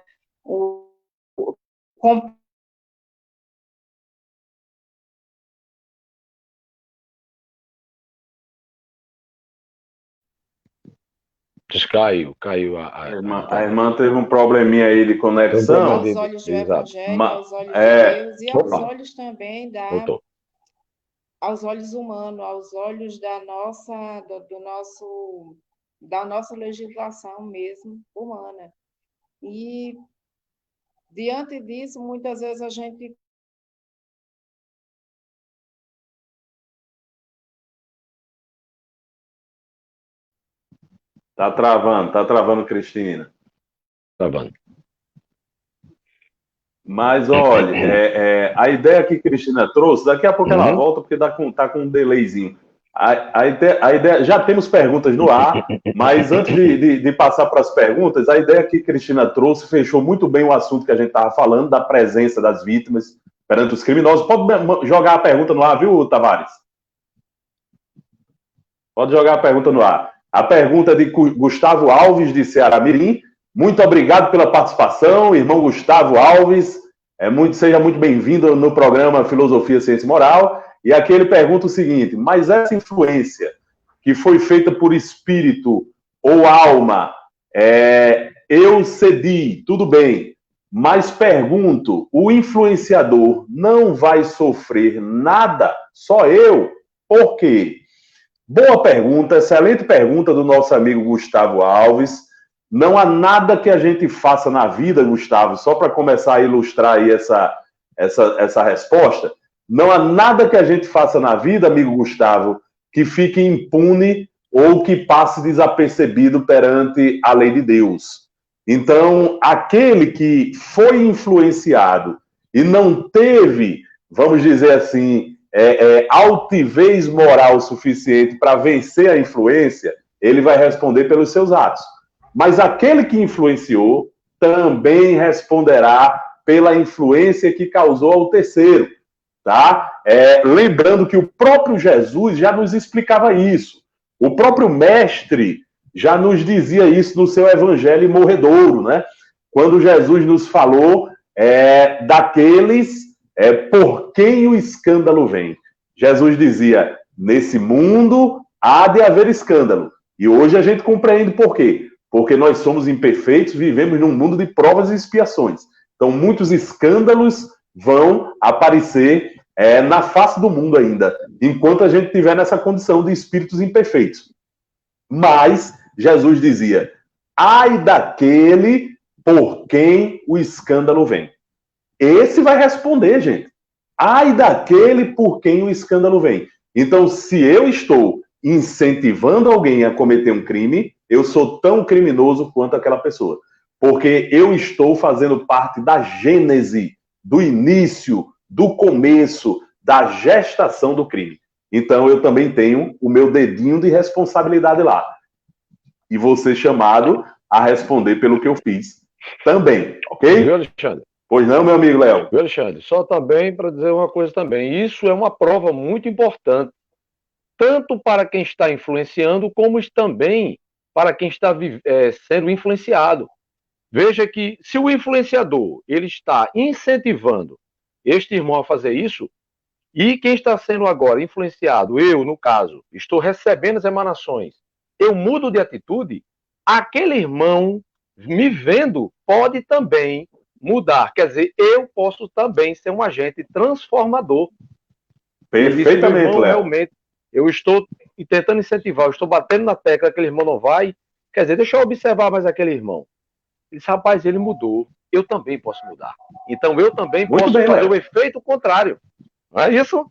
Caiu a irmã teve um probleminha aí de conexão. Aos olhos do Evangelho, aos olhos de Deus e aos olhos também aos olhos humanos, aos olhos da nossa legislação mesmo humana. E diante disso, muitas vezes a gente Tá travando, Cristina. Travando. Mas, olha, a ideia que Cristina trouxe, daqui a pouco ela volta, porque tá com um delayzinho. A ideia, já temos perguntas no ar, mas antes de passar para as perguntas, a ideia que Cristina trouxe fechou muito bem o assunto que a gente estava falando, da presença das vítimas perante os criminosos. Pode jogar a pergunta no ar, viu, Tavares? Pode jogar a pergunta no ar. A pergunta de Gustavo Alves, de Ceará Mirim. Muito obrigado pela participação, irmão Gustavo Alves. Seja muito bem-vindo no programa Filosofia, Ciência e Moral. E aqui ele pergunta o seguinte: mas essa influência que foi feita por espírito ou alma, eu cedi, tudo bem, mas pergunto, o influenciador não vai sofrer nada? Só eu? Por quê? Boa pergunta, excelente pergunta do nosso amigo Gustavo Alves. Não há nada que a gente faça na vida, Gustavo, só para começar a ilustrar aí essa resposta, não há nada que a gente faça na vida, amigo Gustavo, que fique impune ou que passe desapercebido perante a lei de Deus. Então, aquele que foi influenciado e não teve, vamos dizer assim, altivez moral suficiente para vencer a influência, ele vai responder pelos seus atos. Mas aquele que influenciou também responderá pela influência que causou ao terceiro, tá? Lembrando que o próprio Jesus já nos explicava isso. O próprio mestre já nos dizia isso no seu evangelho morredouro, né? Quando Jesus nos falou daqueles por quem o escândalo vem. Jesus dizia, nesse mundo há de haver escândalo. E hoje a gente compreende por quê. Porque nós somos imperfeitos, vivemos num mundo de provas e expiações. Então, muitos escândalos vão aparecer na face do mundo ainda, enquanto a gente estiver nessa condição de espíritos imperfeitos. Mas, Jesus dizia, ai daquele por quem o escândalo vem. Esse vai responder, gente. Ai daquele por quem o escândalo vem. Então, se eu estou incentivando alguém a cometer um crime, eu sou tão criminoso quanto aquela pessoa. Porque eu estou fazendo parte da gênese, do início, do começo, da gestação do crime. Então, eu também tenho o meu dedinho de responsabilidade lá. E vou ser chamado a responder pelo que eu fiz também, ok? Viu, Alexandre? Pois não, meu amigo Léo? Viu, Alexandre? Só também para dizer uma coisa também. Isso é uma prova muito importante, tanto para quem está influenciando, como também para quem está sendo influenciado. Veja que se o influenciador ele está incentivando este irmão a fazer isso, e quem está sendo agora influenciado, eu, no caso, estou recebendo as emanações, eu mudo de atitude, aquele irmão, me vendo, pode também mudar. Quer dizer, eu posso também ser um agente transformador. Perfeitamente, Léo. Realmente, eu estou tentando incentivar, eu estou batendo na tecla, aquele irmão não vai. Quer dizer, deixa eu observar mais aquele irmão. Ele disse, rapaz, ele mudou. Eu também posso mudar. Então, eu também posso fazer o efeito contrário. Não é isso?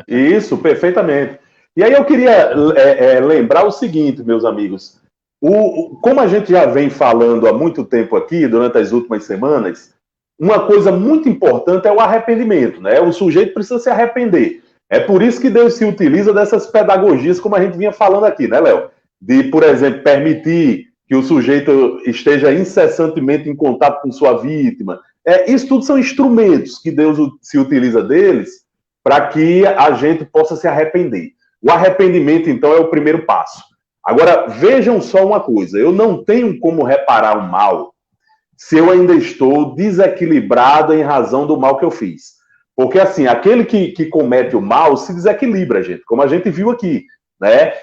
Isso, perfeitamente. E aí eu queria lembrar o seguinte, meus amigos. Como a gente já vem falando há muito tempo aqui, durante as últimas semanas, uma coisa muito importante é o arrependimento, né? O sujeito precisa se arrepender. É por isso que Deus se utiliza dessas pedagogias, como a gente vinha falando aqui, né, Léo? De, por exemplo, permitir que o sujeito esteja incessantemente em contato com sua vítima. Isso tudo são instrumentos que Deus se utiliza deles para que a gente possa se arrepender. O arrependimento, então, é o primeiro passo. Agora, vejam só uma coisa, eu não tenho como reparar o mal se eu ainda estou desequilibrado em razão do mal que eu fiz. Porque, assim, aquele que comete o mal se desequilibra, gente, como a gente viu aqui, né?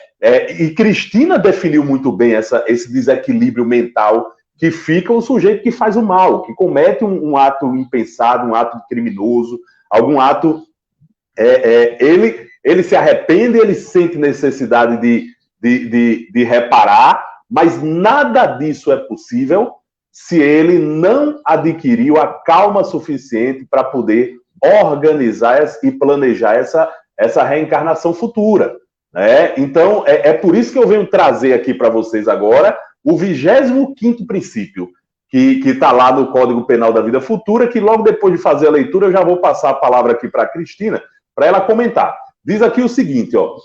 E Cristina definiu muito bem esse desequilíbrio mental que fica o sujeito que faz o mal, que comete um ato impensado, um ato criminoso, algum ato... ele se arrepende, ele sente necessidade de reparar, mas nada disso é possível se ele não adquiriu a calma suficiente para poder organizar e planejar essa reencarnação futura. Né? Então, é por isso que eu venho trazer aqui para vocês agora o 25º princípio, que está lá no Código Penal da Vida Futura, que logo depois de fazer a leitura eu já vou passar a palavra aqui para a Cristina, para ela comentar. Diz aqui o seguinte, ó: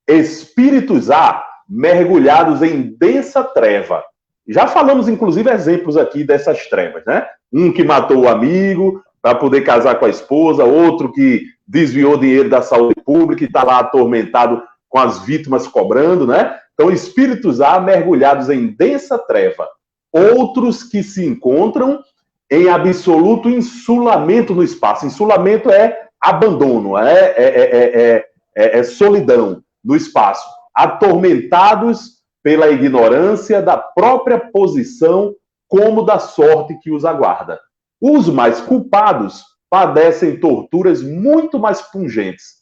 espíritos há mergulhados em densa treva. Já falamos, inclusive, exemplos aqui dessas trevas, né? Um que matou o amigo para poder casar com a esposa, outro que desviou dinheiro da saúde pública e está lá atormentado com as vítimas cobrando, né? Então, espíritos há mergulhados em densa treva. Outros que se encontram em absoluto insulamento no espaço. Insulamento é abandono, é solidão no espaço. Atormentados pela ignorância da própria posição como da sorte que os aguarda. Os mais culpados padecem torturas muito mais pungentes,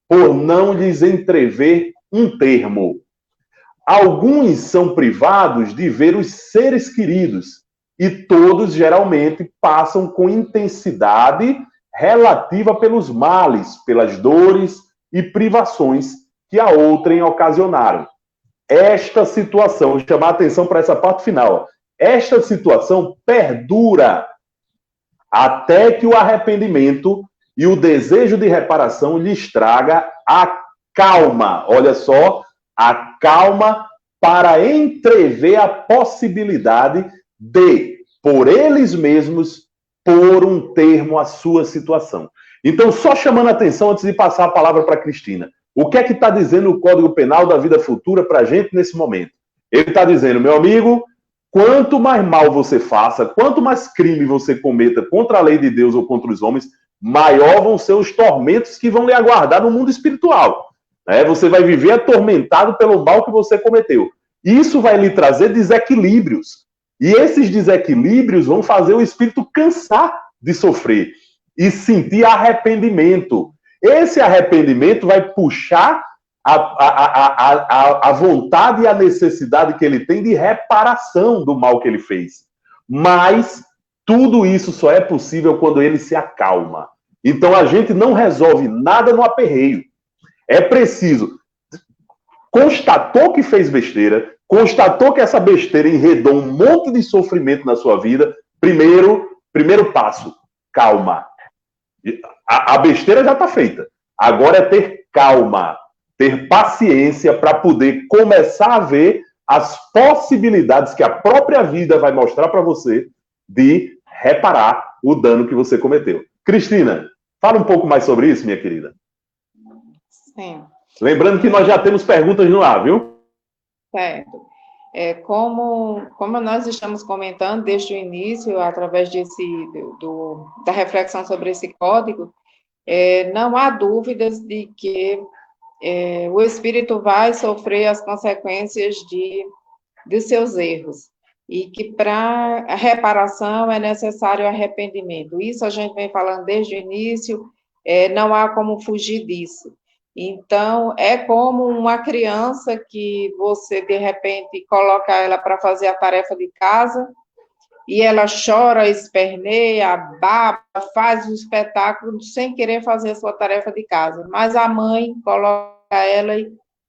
por não lhes entrever um termo. Alguns são privados de ver os seres queridos, e todos geralmente passam com intensidade relativa pelos males, pelas dores e privações que a outrem ocasionaram. Esta situação, vou chamar a atenção para essa parte final, esta situação perdura até que o arrependimento e o desejo de reparação lhes traga a calma, olha só, a calma para entrever a possibilidade de, por eles mesmos, pôr um termo à sua situação. Então, só chamando a atenção antes de passar a palavra para a Cristina. O que é que está dizendo o Código Penal da Vida Futura para a gente nesse momento? Ele está dizendo, meu amigo, quanto mais mal você faça, quanto mais crime você cometa contra a lei de Deus ou contra os homens, maior vão ser os tormentos que vão lhe aguardar no mundo espiritual. Você vai viver atormentado pelo mal que você cometeu. Isso vai lhe trazer desequilíbrios. E esses desequilíbrios vão fazer o espírito cansar de sofrer e sentir arrependimento. Esse arrependimento vai puxar a vontade e a necessidade que ele tem de reparação do mal que ele fez. Mas tudo isso só é possível quando ele se acalma. Então a gente não resolve nada no aperreio. É preciso. Constatou que fez besteira, constatou que essa besteira enredou um monte de sofrimento na sua vida. Primeiro passo, calma. A besteira já está feita. Agora é ter calma, ter paciência para poder começar a ver as possibilidades que a própria vida vai mostrar para você de reparar o dano que você cometeu. Cristina, fala um pouco mais sobre isso, minha querida. Sim. Lembrando que nós já temos perguntas no ar, viu? Certo. Como nós estamos comentando desde o início, através da reflexão sobre esse código, não há dúvidas de que o espírito vai sofrer as consequências de seus erros, e que para a reparação é necessário arrependimento. Isso a gente vem falando desde o início, não há como fugir disso. Então, é como uma criança que você, de repente, coloca ela para fazer a tarefa de casa, e ela chora, esperneia, baba, faz um espetáculo sem querer fazer a sua tarefa de casa. Mas a mãe coloca ela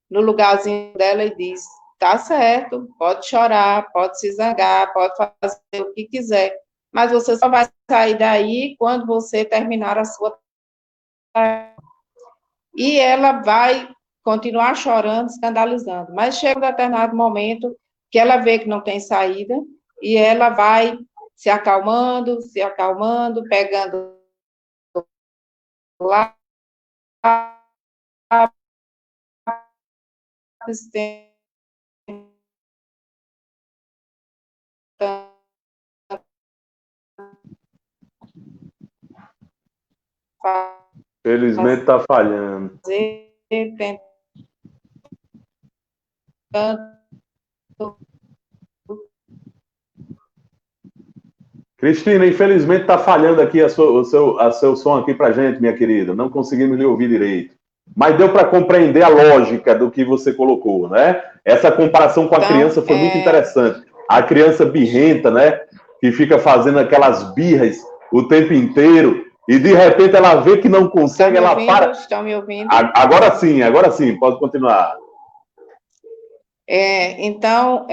no lugarzinho dela e diz, tá certo, pode chorar, pode se zangar, pode fazer o que quiser, mas você só vai sair daí quando você terminar a sua tarefa. E ela vai continuar chorando, escandalizando. Mas chega um determinado momento que ela vê que não tem saída, e ela vai se acalmando, pegando lá Felizmente está falhando. Cristina, infelizmente está falhando aqui o seu som aqui para gente, minha querida. Não conseguimos lhe ouvir direito. Mas deu para compreender a lógica do que você colocou, né? Essa comparação com a criança foi muito interessante. A criança birrenta, né? Que fica fazendo aquelas birras o tempo inteiro e de repente ela vê que não consegue, ela para. Estão me ouvindo? Agora sim, pode continuar. Então,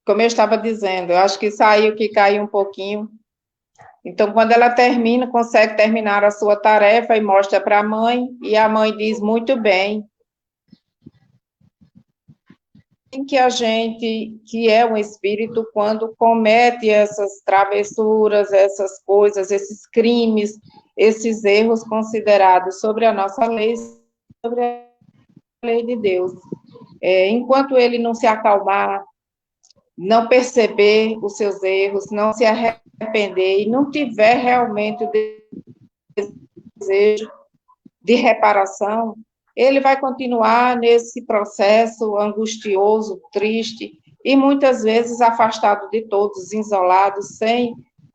como eu estava dizendo, eu acho que caiu um pouquinho. Então, quando ela termina, consegue terminar a sua tarefa e mostra para a mãe, e a mãe diz muito bem. Que a gente, que é um espírito, quando comete essas travessuras, essas coisas, esses crimes, esses erros considerados sobre a nossa lei, sobre a lei de Deus. Enquanto ele não se acalmar, não perceber os seus erros, não se arrepender e não tiver realmente o desejo de reparação, ele vai continuar nesse processo angustioso, triste, e muitas vezes afastado de todos, isolado,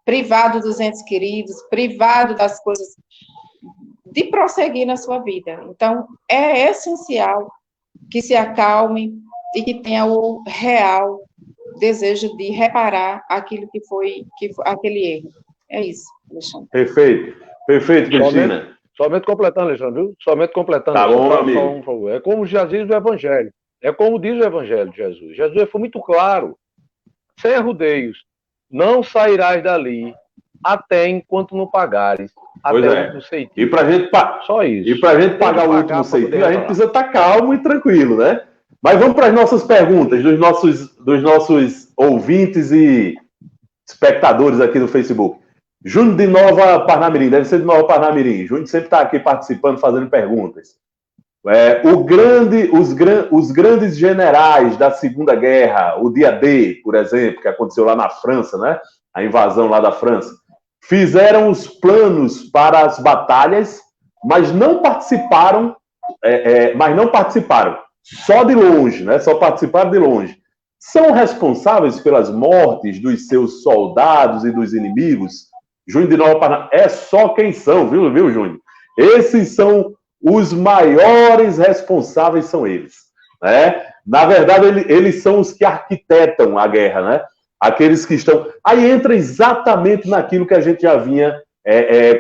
privado dos entes queridos, privado das coisas, de prosseguir na sua vida. Então, é essencial que se acalme e que tenha o real desejo de reparar aquilo que foi aquele erro. É isso, Alexandre. Perfeito, Cristina. Somente completando, Alexandre, viu? Somente completando. Tá bom, amigo. É como já diz o Evangelho. É como diz o Evangelho de Jesus. Jesus foi muito claro. Sem rodeios. Não sairás dali até enquanto não pagares. Até o último ceitil. E pra gente Só isso. E pra gente pagar o último ceitil, a gente precisa estar calmo e tranquilo, né? Mas vamos para as nossas perguntas dos nossos ouvintes e espectadores aqui do Facebook. Júnior de Nova Parnamirim, deve ser de Nova Parnamirim. Júnior sempre está aqui participando, fazendo perguntas. Os grandes generais da Segunda Guerra, o dia D, por exemplo, que aconteceu lá na França, né? A invasão lá da França, fizeram os planos para as batalhas, mas não participaram, só de longe, né? Só participaram de longe. São responsáveis pelas mortes dos seus soldados e dos inimigos? Júnior de Nova Parnamirim, é só quem são, viu, Júnior? Esses são os maiores responsáveis, são eles, né? Na verdade, eles são os que arquitetam a guerra, né? Aqueles que estão... Aí entra exatamente naquilo que a gente já vinha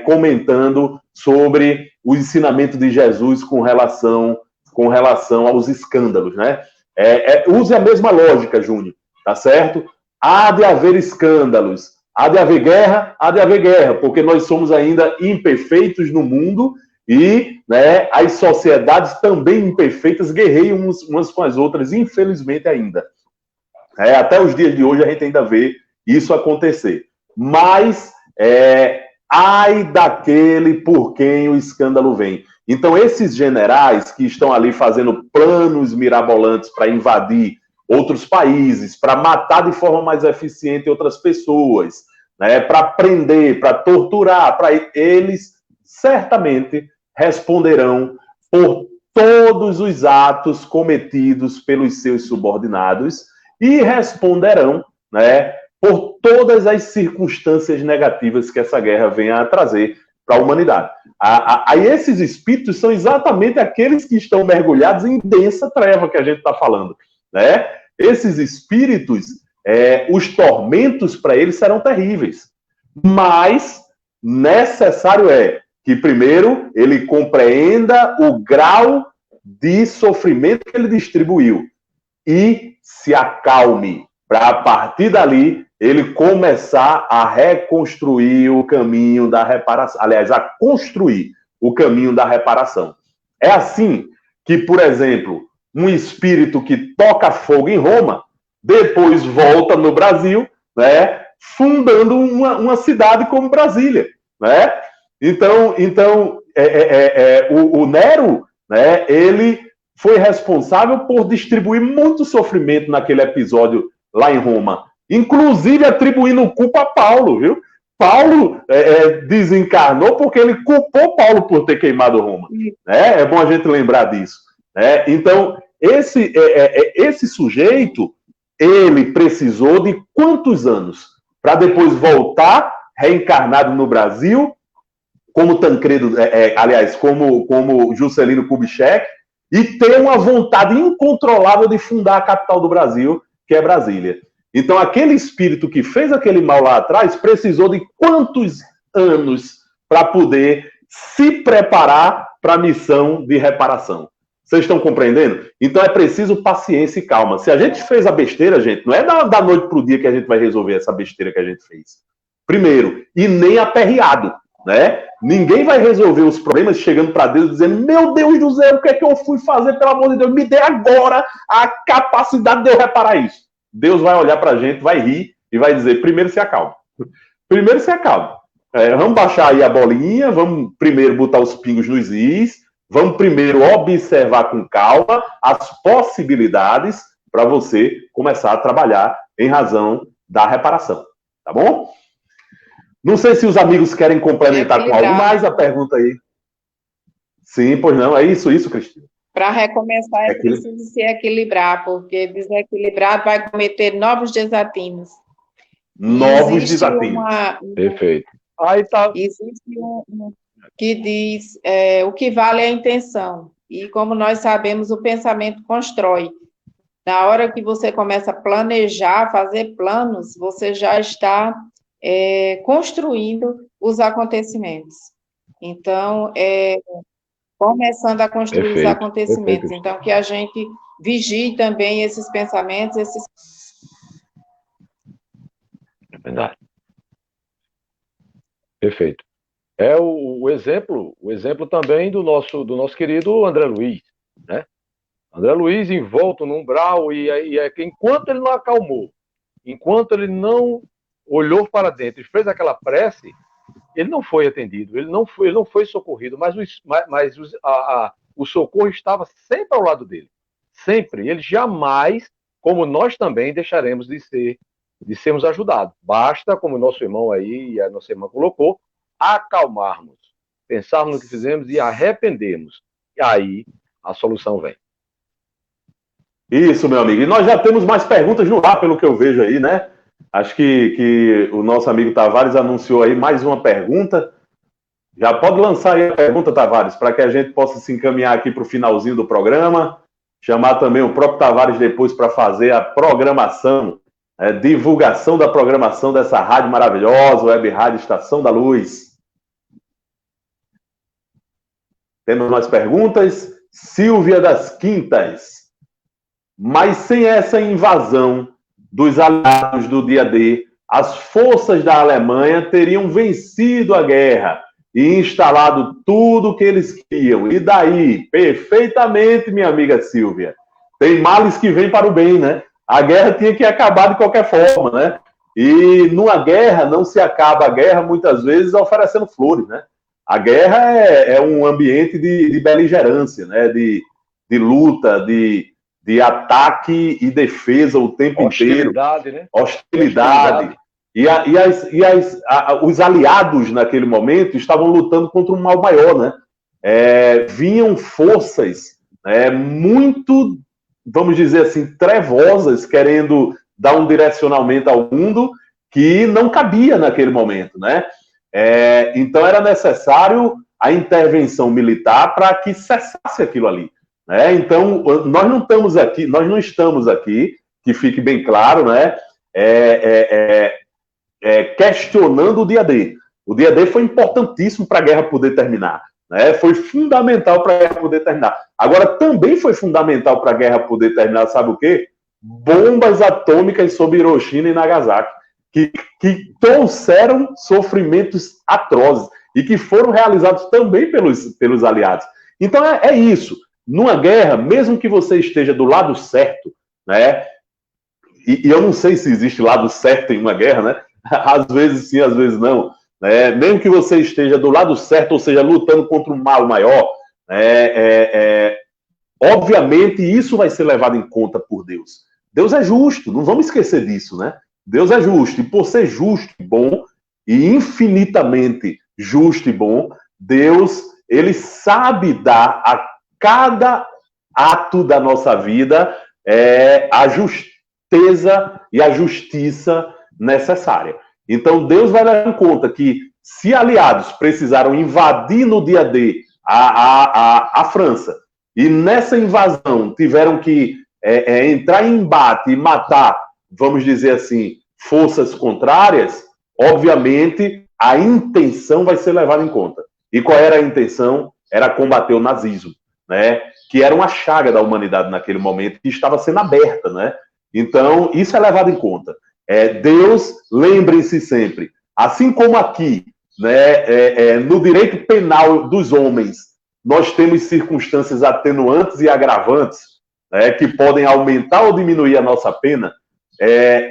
comentando sobre o ensinamento de Jesus com relação aos escândalos, né? Use a mesma lógica, Júnior, tá certo? Há de haver escândalos, há de haver guerra, porque nós somos ainda imperfeitos no mundo e, né, as sociedades também imperfeitas guerreiam umas com as outras, infelizmente ainda. Até os dias de hoje a gente ainda vê isso acontecer. Mas, ai daquele por quem o escândalo vem. Então, esses generais que estão ali fazendo planos mirabolantes para invadir outros países, para matar de forma mais eficiente outras pessoas, né, para prender, para torturar, eles certamente responderão por todos os atos cometidos pelos seus subordinados e responderão, né, por todas as circunstâncias negativas que essa guerra venha a trazer para a humanidade. Aí esses espíritos são exatamente aqueles que estão mergulhados em densa treva que a gente está falando, né? Esses espíritos, os tormentos para eles serão terríveis, mas necessário é que primeiro ele compreenda o grau de sofrimento que ele distribuiu e se acalme, para a partir dali ele começar a reconstruir o caminho da reparação, aliás, a construir o caminho da reparação. É assim que, por exemplo, um espírito que toca fogo em Roma, depois volta no Brasil, né, fundando uma cidade como Brasília, né? Então o Nero, né, ele foi responsável por distribuir muito sofrimento naquele episódio lá em Roma, inclusive atribuindo culpa a Paulo, viu? Paulo desencarnou porque ele culpou Paulo por ter queimado Roma. É bom a gente lembrar disso. Então, esse sujeito, ele precisou de quantos anos para depois voltar reencarnado no Brasil, como Tancredo, aliás, como Juscelino Kubitschek, e ter uma vontade incontrolável de fundar a capital do Brasil, que é Brasília. Então, aquele espírito que fez aquele mal lá atrás precisou de quantos anos para poder se preparar para a missão de reparação? Vocês estão compreendendo? Então, é preciso paciência e calma. Se a gente fez a besteira, gente, não é da noite para o dia que a gente vai resolver essa besteira que a gente fez. Primeiro, e nem aperreado, né? Ninguém vai resolver os problemas chegando para Deus dizendo: meu Deus do céu, o que é que eu fui fazer, pelo amor de Deus? Me dê agora a capacidade de eu reparar isso. Deus vai olhar para a gente, vai rir e vai dizer: primeiro se acalma. Primeiro se acalma. Vamos baixar aí a bolinha, vamos primeiro botar os pingos nos is, vamos primeiro observar com calma as possibilidades para você começar a trabalhar em razão da reparação. Tá bom? Não sei se os amigos querem complementar com algo mais a pergunta aí. Sim, pois não. É isso, Cristina. Para recomeçar, é preciso se equilibrar, porque desequilibrado vai cometer novos desatinos. Novos desatinos. Perfeito. Aí tá. Existe um que diz o que vale é a intenção. E como nós sabemos, o pensamento constrói. Na hora que você começa a planejar, fazer planos, você já está construindo os acontecimentos. Então, começando a construir os acontecimentos. Perfeito. Então, que a gente vigie também esses pensamentos, É verdade. Perfeito. O exemplo também do nosso querido André Luiz, né? André Luiz envolto num umbral e enquanto ele não acalmou, enquanto ele não olhou para dentro e fez aquela prece, ele não foi atendido, ele não foi socorrido, mas o socorro estava sempre ao lado dele. Sempre. Ele jamais, como nós também, deixaremos de sermos ajudados. Basta, como o nosso irmão aí e a nossa irmã colocou, acalmarmos, pensarmos no que fizemos e arrependermos. E aí a solução vem. Isso, meu amigo. E nós já temos mais perguntas no ar, pelo que eu vejo aí, né? Acho que o nosso amigo Tavares anunciou aí mais uma pergunta. Já pode lançar aí a pergunta, Tavares, para que a gente possa se encaminhar aqui para o finalzinho do programa. Chamar também o próprio Tavares depois para fazer a programação, divulgação da programação dessa rádio maravilhosa, Web Rádio Estação da Luz. Temos mais perguntas. Silvia das Quintas. Mas sem essa invasão dos aliados do dia D, as forças da Alemanha teriam vencido a guerra e instalado tudo o que eles queriam. E daí? Perfeitamente, minha amiga Silvia. Tem males que vêm para o bem, né? A guerra tinha que acabar de qualquer forma, né? E numa guerra, não se acaba a guerra, muitas vezes, oferecendo flores, né? A guerra é um ambiente de beligerância, né? De luta, de ataque e defesa o tempo inteiro. Né? Hostilidade. E os aliados, naquele momento, estavam lutando contra um mal maior, né? Vinham forças muito, vamos dizer assim, trevosas, querendo dar um direcionamento ao mundo que não cabia naquele momento, né? Então, era necessário a intervenção militar para que cessasse aquilo ali. Então, nós não estamos aqui, que fique bem claro, né? Questionando o dia D. O dia D foi importantíssimo para a guerra poder terminar, né? Foi fundamental para a guerra poder terminar. Agora, também foi fundamental para a guerra poder terminar, sabe o quê? Bombas atômicas sobre Hiroshima e Nagasaki, que trouxeram sofrimentos atrozes e que foram realizados também pelos aliados. Então, é isso. Numa guerra, mesmo que você esteja do lado certo, né? E eu não sei se existe lado certo em uma guerra, né? Às vezes sim, às vezes não. Né? Mesmo que você esteja do lado certo, ou seja, lutando contra um mal maior, obviamente, isso vai ser levado em conta por Deus. Deus é justo, não vamos esquecer disso, né? Deus é justo, e por ser justo e bom, e infinitamente justo e bom, Deus, ele sabe dar a cada ato da nossa vida a justeza e a justiça necessária. Então, Deus vai levar em conta que se aliados precisaram invadir no dia D a França, e nessa invasão tiveram que entrar em embate e matar, vamos dizer assim, forças contrárias, obviamente a intenção vai ser levada em conta. E qual era a intenção? Era combater o nazismo, né? Que era uma chaga da humanidade naquele momento, que estava sendo aberta, né? Então, isso é levado em conta. Deus, lembrem-se sempre, assim como aqui, né, no direito penal dos homens, nós temos circunstâncias atenuantes e agravantes, né, que podem aumentar ou diminuir a nossa pena,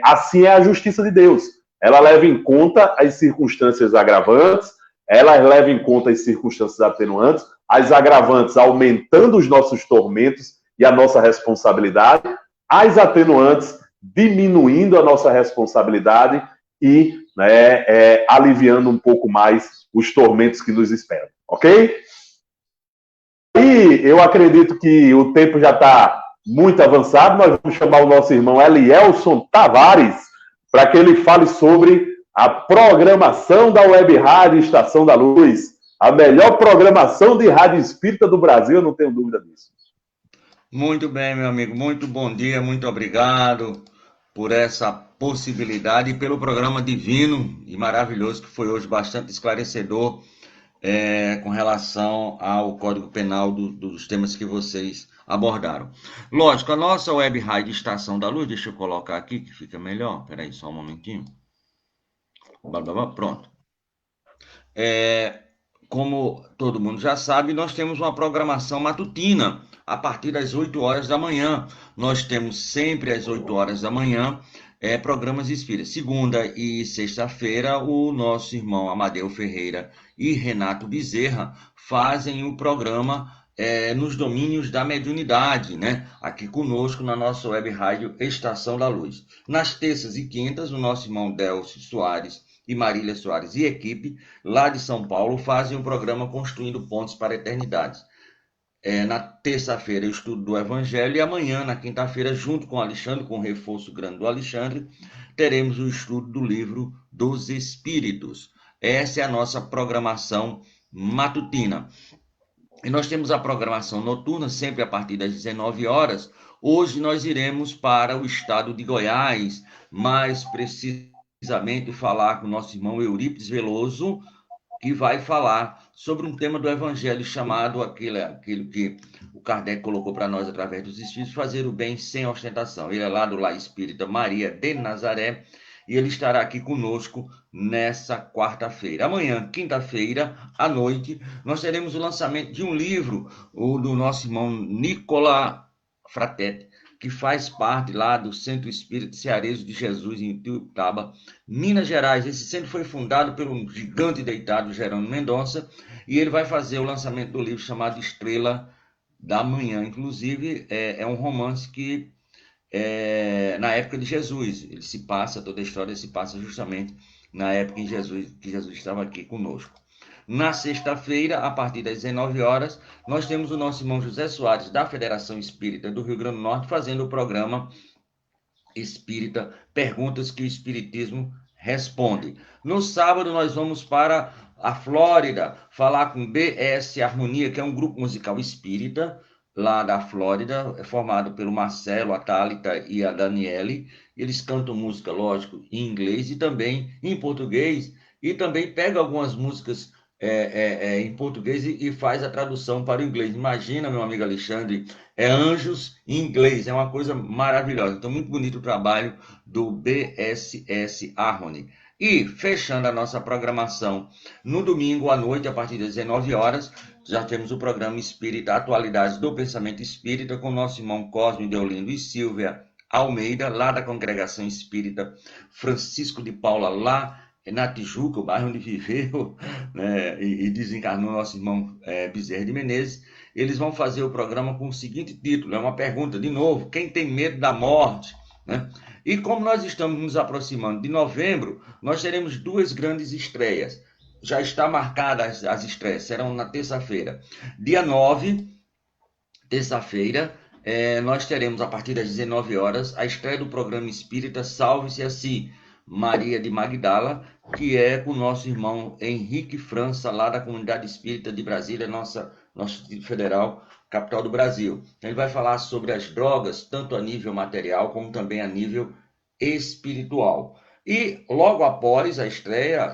assim é a justiça de Deus. Ela leva em conta as circunstâncias agravantes, ela leva em conta as circunstâncias atenuantes, as agravantes aumentando os nossos tormentos e a nossa responsabilidade, as atenuantes diminuindo a nossa responsabilidade e aliviando um pouco mais os tormentos que nos esperam, ok? E eu acredito que o tempo já está muito avançado, nós vamos chamar o nosso irmão Elielson Tavares para que ele fale sobre a programação da Web Rádio Estação da Luz, a melhor programação de rádio espírita do Brasil, eu não tenho dúvida disso. Muito bem, meu amigo, muito bom dia, muito obrigado por essa possibilidade e pelo programa divino e maravilhoso que foi hoje, bastante esclarecedor com relação ao Código Penal dos temas que vocês abordaram. Lógico, a nossa Web Rádio Estação da Luz, deixa eu colocar aqui que fica melhor, peraí só um momentinho. Pronto. Como todo mundo já sabe, nós temos uma programação matutina a partir das 8 horas da manhã. Nós temos sempre às 8 horas da manhã programas espíritas. Segunda e sexta-feira, o nosso irmão Amadeu Ferreira e Renato Bezerra fazem o programa nos domínios da mediunidade, né? Aqui conosco na nossa web rádio Estação da Luz. Nas terças e quintas, o nosso irmão Delcio Soares e Marília Soares e equipe, lá de São Paulo, fazem o programa Construindo Pontes para a Eternidade. Na terça-feira, o estudo do Evangelho, e amanhã, na quinta-feira, junto com o Alexandre, com o reforço grande do Alexandre, teremos o estudo do livro dos Espíritos. Essa é a nossa programação matutina. E nós temos a programação noturna, sempre a partir das 19 horas. Hoje nós iremos para o estado de Goiás, mais precisamente falar com o nosso irmão Eurípides Veloso, que vai falar sobre um tema do Evangelho chamado aquilo que o Kardec colocou para nós através dos Espíritos, fazer o bem sem ostentação. Ele é lá do Lar Espírita Maria de Nazaré e ele estará aqui conosco nessa quarta-feira. Amanhã, quinta-feira, à noite, nós teremos o lançamento de um livro do nosso irmão Nicola Fratetti, que faz parte lá do Centro Espírita Cearense de Jesus, em Ituiutaba, Minas Gerais. Esse centro foi fundado pelo gigante deitado Jerônimo Mendonça, e ele vai fazer o lançamento do livro chamado Estrela da Manhã. Inclusive, é um romance que, na época de Jesus, toda a história se passa justamente na época que Jesus estava aqui conosco. Na sexta-feira, a partir das 19 horas, nós temos o nosso irmão José Soares, da Federação Espírita do Rio Grande do Norte, fazendo o programa Espírita Perguntas que o Espiritismo Responde. No sábado, nós vamos para a Flórida, falar com BS Harmonia, que é um grupo musical espírita, lá da Flórida, formado pelo Marcelo, a Thalita e a Daniele. Eles cantam música, lógico, em inglês e também em português, e também pegam algumas músicas em português e faz a tradução para o inglês. Imagina, meu amigo Alexandre, anjos em inglês, é uma coisa maravilhosa. Então, muito bonito o trabalho do BSS Harmony. E, fechando a nossa programação, no domingo à noite, a partir das 19 horas, já temos o programa Espírita Atualidades do Pensamento Espírita, com o nosso irmão Cosme Deolindo e Silvia Almeida, lá da Congregação Espírita Francisco de Paula, lá na Tijuca, o bairro onde viveu, né, e desencarnou nosso irmão Bezerra de Menezes. eles vão fazer o programa com o seguinte título, é uma pergunta, de novo, quem tem medo da morte, né? E como nós estamos nos aproximando de novembro, nós teremos 2 grandes estreias. Já está marcadas as estreias, serão na terça-feira. Dia 9, terça-feira, nós teremos, a partir das 19 horas, a estreia do programa Espírita Salve-se Assim, Maria de Magdala, que é com o nosso irmão Henrique França, lá da Comunidade Espírita de Brasília, nosso Distrito Federal, capital do Brasil. Ele vai falar sobre as drogas, tanto a nível material, como também a nível espiritual. E logo após a estreia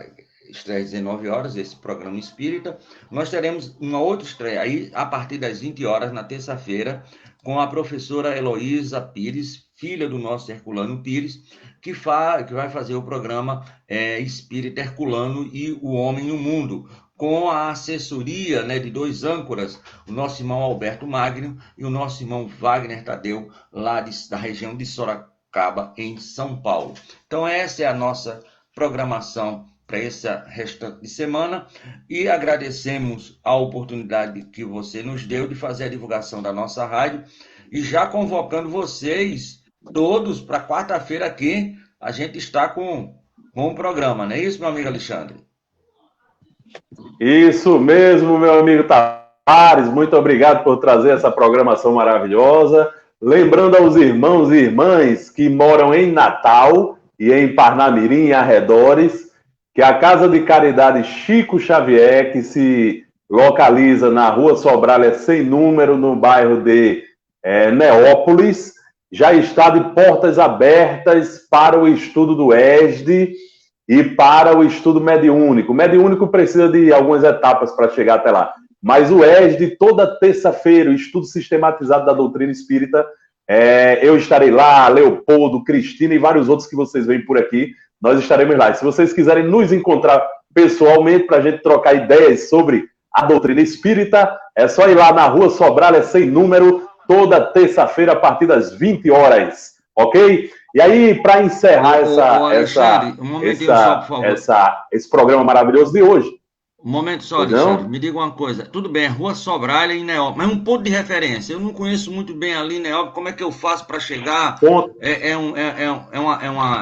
às 19 horas, esse programa espírita, nós teremos uma outra estreia, aí a partir das 20 horas, na terça-feira, com a professora Heloísa Pires, filha do nosso Herculano Pires, que vai fazer o programa Espírita Herculano e o Homem no Mundo, com a assessoria, né, de 2 âncoras, o nosso irmão Alberto Magno e o nosso irmão Wagner Tadeu, lá da região de Sorocaba, em São Paulo. Então, essa é a nossa programação para essa restante de semana, e agradecemos a oportunidade que você nos deu de fazer a divulgação da nossa rádio, e já convocando vocês todos para quarta-feira aqui, a gente está com um programa, não é isso, meu amigo Alexandre? Isso mesmo, meu amigo Tavares, muito obrigado por trazer essa programação maravilhosa. Lembrando aos irmãos e irmãs que moram em Natal e em Parnamirim e arredores, que a Casa de Caridade Chico Xavier, que se localiza na Rua Sobralha sem número, no bairro de Neópolis, já está de portas abertas para o estudo do ESD e para o estudo mediúnico. O mediúnico precisa de algumas etapas para chegar até lá. Mas o ESD, toda terça-feira, o estudo sistematizado da doutrina espírita, eu estarei lá, Leopoldo, Cristina e vários outros que vocês veem por aqui, nós estaremos lá. E se vocês quiserem nos encontrar pessoalmente para a gente trocar ideias sobre a doutrina espírita, é só ir lá na Rua Sobralha sem número, toda terça-feira a partir das 20 horas, ok? E aí, para encerrar esse programa maravilhoso de hoje. Um momento só, Alexandre, me diga uma coisa. Tudo bem, Rua Sobralha em Neópolis, mas um ponto de referência. Eu não conheço muito bem ali em Neópolis. Como é que eu faço para chegar? É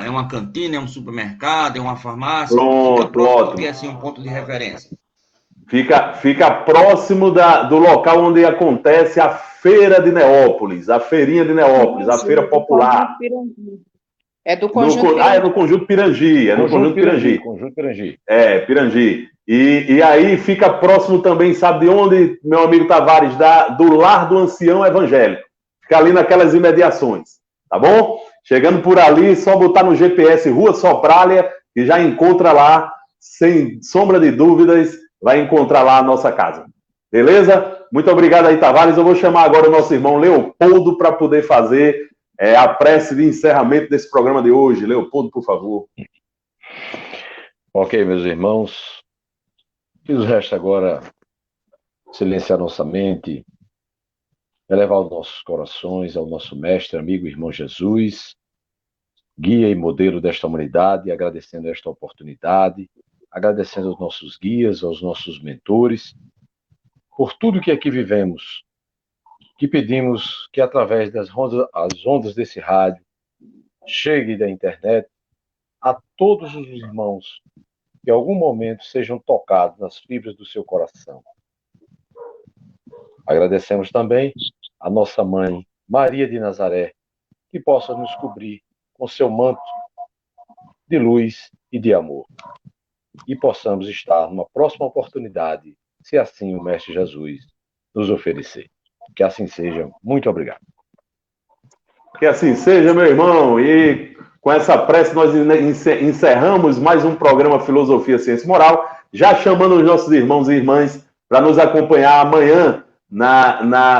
uma cantina, é um supermercado, é uma farmácia? Pronto. Porque assim, um ponto de referência. Fica próximo do local onde acontece a Feira de Neópolis, a Feirinha de Neópolis, a Feira Popular. É do Conjunto Pirangi. É no Conjunto Pirangi. É no Conjunto Pirangi. Conjunto Pirangi. Pirangi. E aí fica próximo também, sabe de onde, meu amigo Tavares? Do Lar do Ancião Evangélico. Fica ali naquelas imediações, tá bom? Chegando por ali, só botar no GPS Rua Sobralha e já encontra lá, sem sombra de dúvidas, vai encontrar lá a nossa casa. Beleza? Muito obrigado aí, Tavares. Eu vou chamar agora o nosso irmão Leopoldo para poder fazer a prece de encerramento desse programa de hoje. Leopoldo, por favor. Ok, meus irmãos. Que nos resta agora silenciar nossa mente, elevar os nossos corações ao nosso mestre, amigo, irmão Jesus, guia e modelo desta humanidade, agradecendo esta oportunidade, agradecendo aos nossos guias, aos nossos mentores, por tudo que aqui vivemos, que pedimos que através das ondas desse rádio, chegue da internet, a todos os irmãos que em algum momento sejam tocados nas fibras do seu coração. Agradecemos também a nossa mãe, Maria de Nazaré, que possa nos cobrir com seu manto de luz e de amor. E possamos estar numa próxima oportunidade, se assim o Mestre Jesus nos oferecer. Que assim seja. Muito obrigado. Que assim seja, meu irmão. E com essa prece nós encerramos mais um programa Filosofia, Ciência e Moral, já chamando os nossos irmãos e irmãs para nos acompanhar amanhã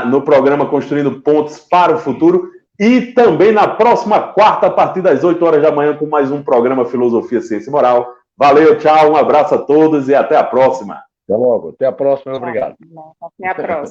no programa Construindo Pontes para o Futuro e também na próxima quarta, a partir das 8 horas da manhã, com mais um programa Filosofia, Ciência e Moral. Valeu, tchau, um abraço a todos e até a próxima. Até logo, até a próxima, obrigado. Até a próxima.